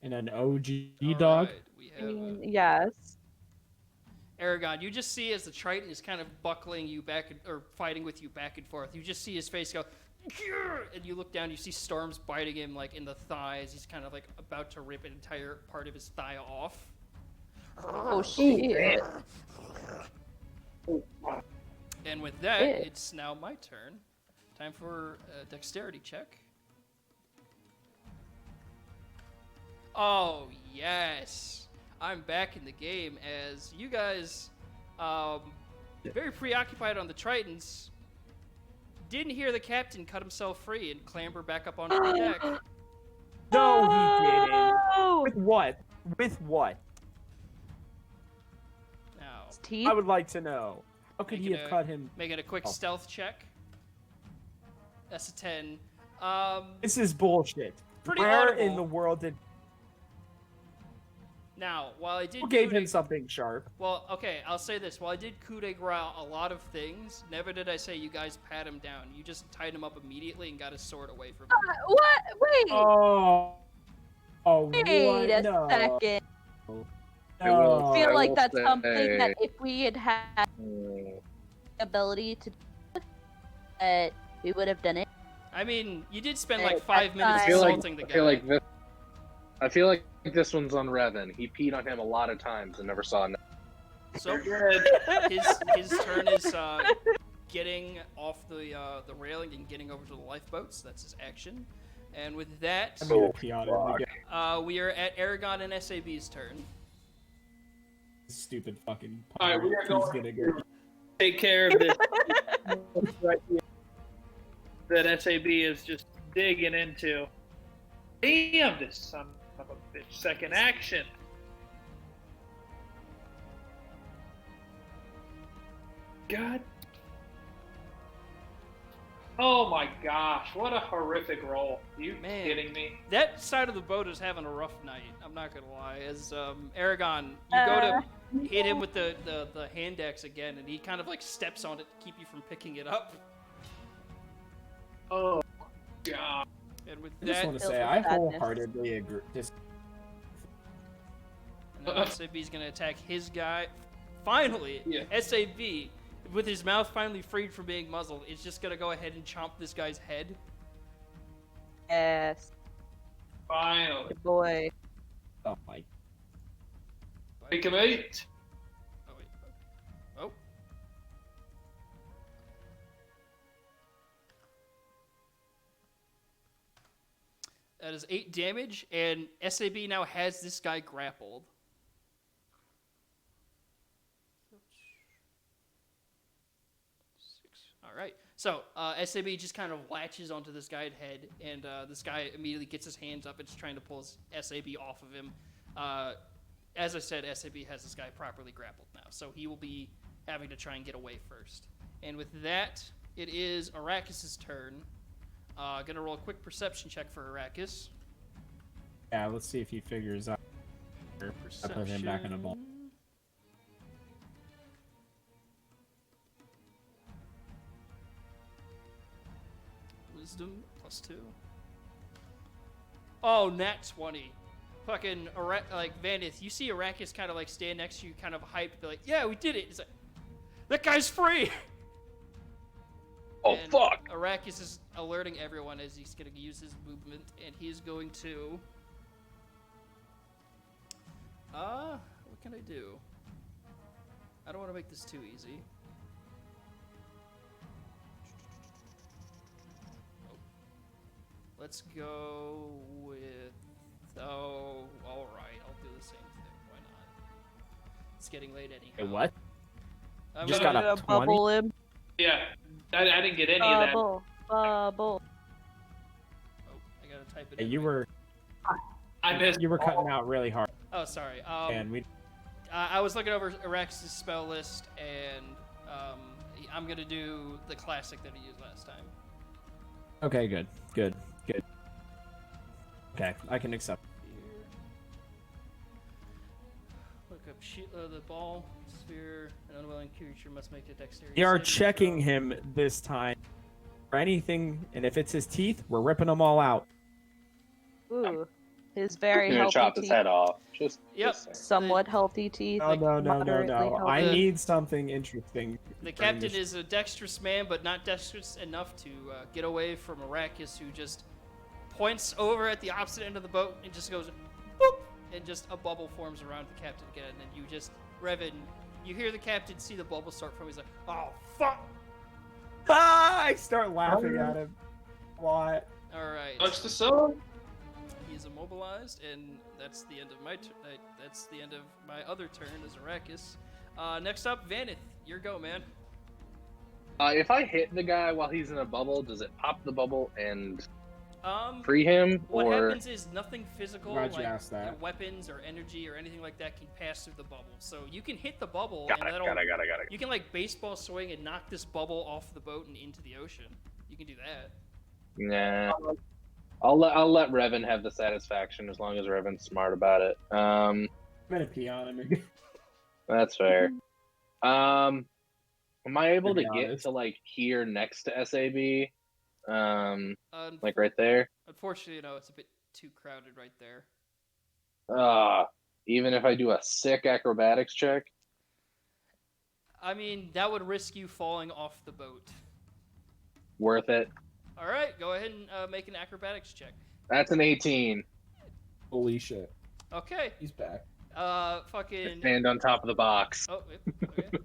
S6: And an OG dog.
S1: Alright, we
S5: I
S1: have
S5: mean, yes.
S1: Aragon. You just see as the Triton is kind of buckling you back or fighting with you back and forth. You just see his face go, "Grr!" And you look down. You see Storm's biting him like in the thighs. He's kind of like about to rip an entire part of his thigh off.
S5: Oh, shit.
S1: And with that,
S5: Shit.
S1: it's now my turn. Time for a dexterity check. Oh, yes. I'm back in the game as you guys, very preoccupied on the Tritons, didn't hear the captain cut himself free and clamber back up onto the deck.
S3: No, he didn't.
S5: Oh!
S3: With what? With what?
S1: Now,
S5: His teeth?
S3: I would like to know. How could he
S1: Making
S3: have
S1: a-
S3: cut him?
S1: making a quick
S3: Oh.
S1: stealth check. That's a 10.
S3: This is bullshit.
S1: Pretty
S3: Where
S1: audible.
S3: in the world did?
S1: Now, while I did
S3: Who gave
S1: coup
S3: him
S1: de-
S3: something sharp?
S1: Well, okay, I'll say this. While I did coup de grace a lot of things, never did I say you guys pat him down. You just tied him up immediately and got his sword away from him.
S5: What? Wait.
S3: Oh,
S5: Wait a
S3: no.
S5: second.
S4: I will-
S5: I feel
S4: I
S5: like
S4: will
S5: that's something that
S4: say-
S5: if we had had the ability to do it, we would have done it.
S1: I mean, you did spend
S5: Hey,
S1: like 5 minutes
S5: I
S1: insulting the guy.
S4: I feel like this one's on Revan. He peed on him a lot of times and never saw it.
S1: So his turn is getting off the railing and getting over to the lifeboats. That's his action. And with that,
S3: I'm gonna pee on him again.
S1: we are at Aragon and SAB's turn.
S3: Stupid fucking
S2: All right, we are
S3: pirate. He's
S2: going-
S3: gonna go.
S2: Take care of this right here that SAB is just digging into. Damn, this son of a bitch. Second action. God. Oh my gosh, what a horrific roll. You
S1: Man.
S2: kidding me?
S1: That side of the boat is having a rough night. I'm not gonna lie. As Aragon, you go to hit him with the hand axe again, and he kind of like steps on it to keep you from picking it up.
S2: Oh god.
S1: And with
S3: I just
S1: that,
S3: want to
S5: Filled
S3: say,
S5: with
S3: I
S5: sadness.
S3: wholeheartedly agree.
S1: now SAB's gonna attack his guy. Finally,
S2: Yeah.
S1: SAB, with his mouth finally freed from being muzzled, is just gonna go ahead and chomp this guy's head.
S5: Yes,
S2: Finally.
S5: good boy.
S3: Oh my.
S2: Make him eat.
S1: Oh wait. Oh. That is 8 damage, and SAB now has this guy grappled. All right. So SAB just kind of latches onto this guy's head, and this guy immediately gets his hands up and is trying to pull his SAB off of him. As I said, SAB has this guy properly grappled now, so he will be having to try and get away first. And with that, it is Arrakis' turn. Gonna roll a quick perception check for Arrakis.
S3: Yeah, let's see if he figures out. I put him back in a ball.
S1: Wisdom +2. Oh, nat 20. Fucking like Vanith, you see Arrakis kind of like stand next to you, kind of hyped, be like, "Yeah, we did it!" It's like, that guy's free.
S4: Oh,
S1: And
S4: fuck!
S1: Arrakis is alerting everyone as he's gonna use his movement, and he's going to. What can I do? I don't want to make this too easy. Let's go with. Oh, all right. I'll do the same thing. Why not? It's getting late anyhow.
S3: Hey, what?
S1: I'm
S3: Just
S1: gonna-
S3: got a 20?
S5: Bubble him.
S2: Yeah. I didn't get any of that.
S5: Bubble. Bubble.
S1: Oh, I gotta type it
S3: Hey,
S1: in.
S3: you were
S2: I missed.
S3: you were cutting out really hard,
S1: Oh, sorry.
S3: and we.
S1: I was looking over Arax's spell list, and I'm gonna do the classic that he used last time.
S3: Okay, good. Okay, I can accept.
S1: Here. Look up the ball, sphere, an unwilling creature must make a dexterity.
S3: We are
S1: saving
S3: checking
S1: throw.
S3: him this time for anything, and if it's his teeth, we're ripping them all out.
S5: Ooh, his very
S4: I'm gonna
S5: healthy
S4: chop his
S5: teeth.
S4: head off. Just
S1: Yep.
S5: Somewhat healthy teeth.
S3: No, no, no, no,
S5: moderately
S3: no. I
S5: healthy.
S3: need something interesting.
S1: The
S3: during
S1: captain
S3: this-
S1: is a dexterous man, but not dexterous enough to get away from Arrakis, who just points over at the opposite end of the boat and just goes, boop, and just a bubble forms around the captain again. And you just, Revan, you hear the captain see the bubble start from. He's like, oh, fuck.
S3: Ah! I start laughing at him. What?
S1: All right.
S2: Touch the sun.
S1: He's immobilized, and that's the end of my that's the end of my other turn as Arrakis. Next up, Vanith, your go, man.
S4: If I hit the guy while he's in a bubble, does it pop the bubble and
S1: Um,
S4: free him?
S1: what
S4: Or
S1: happens is nothing physical,
S6: Glad you
S1: like
S6: asked that.
S1: weapons or energy or anything like that, can pass through the bubble. So you can hit the bubble,
S4: got
S1: and
S4: it,
S1: that'll
S4: got it.
S1: you can like baseball swing and knock this bubble off the boat and into the ocean. You can do that.
S4: Nah. I'll let Revan have the satisfaction as long as Revan's smart about it.
S6: I'm gonna pee on him again.
S4: That's fair. Am I able
S6: To
S4: to
S6: be
S4: get
S6: honest.
S4: to like here next to SAB?
S1: Unf-
S4: Like right there?
S1: Unfortunately, no, it's a bit too crowded right there.
S4: Even if I do a sick acrobatics check?
S1: I mean, that would risk you falling off the boat.
S4: Worth it.
S1: All right, go ahead and make an acrobatics check.
S4: That's an 18.
S6: Holy shit.
S1: Okay.
S6: He's back.
S1: Fucking.
S4: Stand on top of the box.
S1: Oh, yep, okay.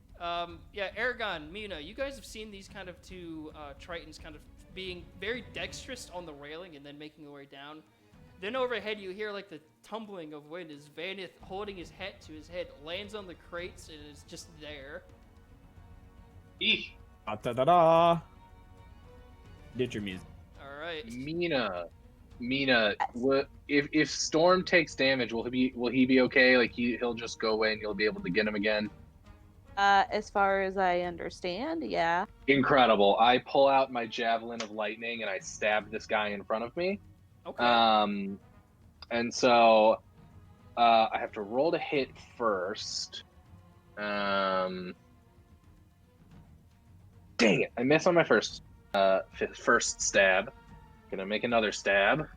S1: Yeah, Aragon, Mina, you guys have seen these kind of two Tritons kind of being very dexterous on the railing and then making their way down. Then overhead, you hear like the tumbling of wind as Vanith, holding his hat to his head, lands on the crates and is just there.
S2: Eek.
S3: Da da da. Did your music?
S1: All right.
S4: Mina, if Storm takes damage, will he be okay? Like he'll just go away and you'll be able to get him again?
S5: As far as I understand, yeah.
S4: Incredible. I pull out my javelin of lightning and I stab this guy in front of me.
S1: Okay.
S4: And so I have to roll to hit first. Dang it! I miss on my first stab. Gonna make another stab.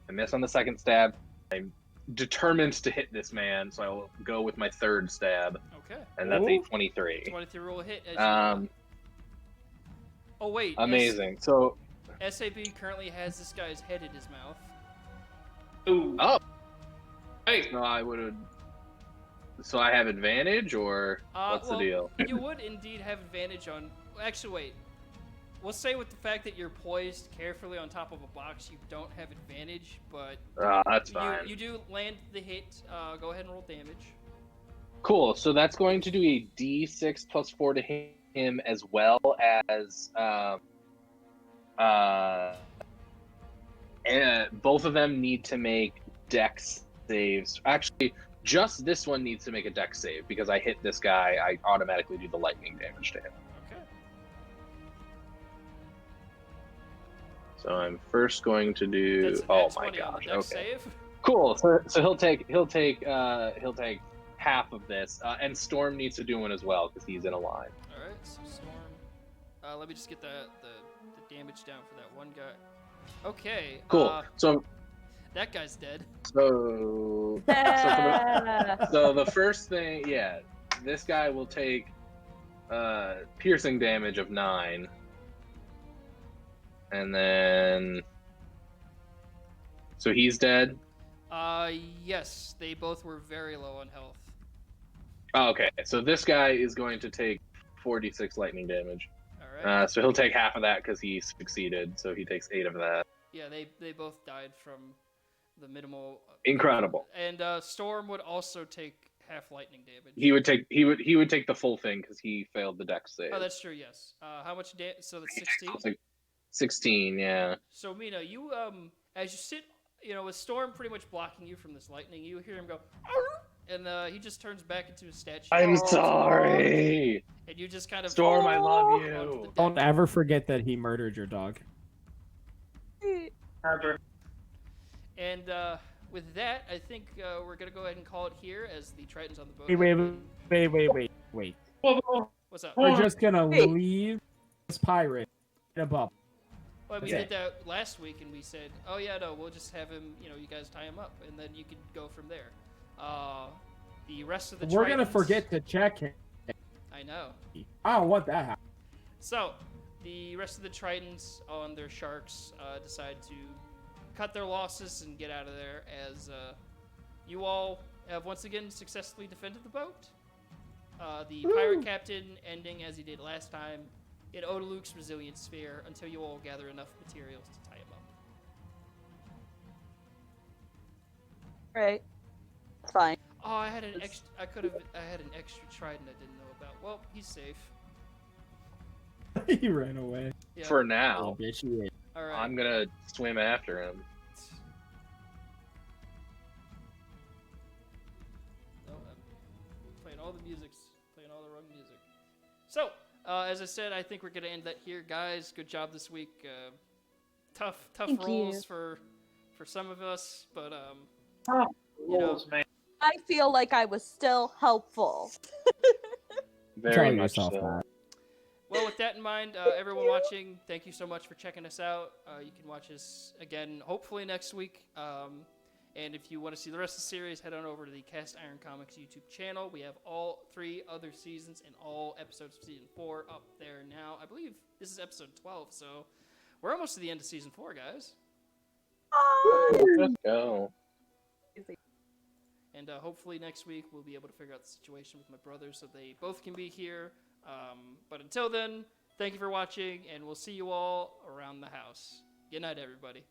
S4: I miss on the second stab. I'm determined to hit this man, so I will go with my third stab,
S1: Okay.
S4: and that's a
S3: Ooh.
S4: 23.
S1: 23 roll a hit. As oh wait.
S4: Amazing. So
S1: SAB currently has this guy's head in his mouth.
S2: Ooh.
S4: Oh.
S2: Hey.
S4: no, So I have advantage, or what's
S1: Well,
S4: the deal?
S1: You would indeed have advantage on. Actually, wait. We'll say with the fact that you're poised carefully on top of a box, you don't have advantage, but
S4: That's fine.
S1: you do land the hit. Go ahead and roll damage.
S4: Cool. So that's going to do a D6 plus 4 to hit him, as well as both of them need to make dex saves. Actually, just this one needs to make a dex save because I hit this guy. I automatically do the lightning damage to him.
S1: Okay.
S4: So I'm first going to do.
S1: That's an
S4: Oh
S1: X
S4: my
S1: 20 on the
S4: gosh!
S1: dex
S4: Okay.
S1: save.
S4: Cool. So he'll take half of this, and Storm needs to do one as well because he's in a line.
S1: All right. So Storm. Let me just get the damage down for that one guy. Okay.
S4: Cool. So
S1: that guy's dead.
S4: so the first thing, yeah, this guy will take piercing damage of 9, and then so he's dead.
S1: Yes, they both were very low on health.
S4: Oh, okay, so this guy is going to take 46 lightning damage.
S1: All right.
S4: So he'll take half of that because he succeeded. So he takes 8 of that.
S1: Yeah, they both died from the minimal.
S4: Incredible.
S1: And Storm would also take half lightning damage.
S4: He would take the full thing because he failed the dex save.
S1: Oh, that's true. Yes. How much damage? So that's
S4: He takes
S1: 16.
S4: 16, yeah.
S1: So Mina, you as you sit, with Storm pretty much blocking you from this lightning, you hear him go, "Arr!" and he just turns back into a statue.
S4: I'm sorry.
S1: And you just kind of
S4: Storm, I love
S1: onto
S4: you.
S1: the deck.
S6: Don't ever forget that he murdered your dog.
S2: Never.
S1: And with that, I think we're gonna go ahead and call it here as the Tritons on the boat.
S6: Wait.
S2: Whoa.
S1: What's up?
S6: We're just gonna
S5: Hey.
S6: leave this pirate in a bubble.
S1: Well, we
S6: Okay.
S1: did that last week, and we said, "Oh yeah, no, we'll just have him. You guys tie him up, and then you can go from there." The rest of the
S6: We're gonna
S1: Tritons-
S6: forget to check him.
S1: I know.
S6: I don't want that happen.
S1: So, the rest of the Tritons on their sharks decide to cut their losses and get out of there, as you all have once again successfully defended the boat. The pirate captain ending as he did last time in Odaluke's resilient sphere until you all gather enough materials to tie him up.
S5: Right. It's fine.
S1: Oh, I had an extra. I had an extra trident I didn't know about. Well, he's safe.
S6: He ran away.
S1: Yeah.
S4: For
S6: Oh,
S4: now,
S6: bitch, he is.
S1: All right.
S4: I'm gonna swim after him.
S1: No, I'm playing all the musics, playing all the wrong music. So, as I said, I think we're gonna end that here, guys. Good job this week. Tough
S5: Thank
S1: rolls
S5: you.
S1: for some of us, but
S2: Rules, man.
S5: I feel like I was still helpful.
S4: Very
S6: Tell
S4: much
S6: yourself
S4: so.
S6: that.
S1: Well, with that in mind, everyone watching, thank you so much for checking us out. You can watch us again, hopefully next week. And if you want to see the rest of the series, head on over to the Cast Iron Comics YouTube channel. We have all 3 other seasons and all episodes of Season 4 up there now. I believe this is episode 12, so we're almost to the end of Season 4, guys.
S4: Let's go.
S1: And hopefully next week we'll be able to figure out the situation with my brothers so they both can be here. But until then, thank you for watching, and we'll see you all around the house. Good night, everybody.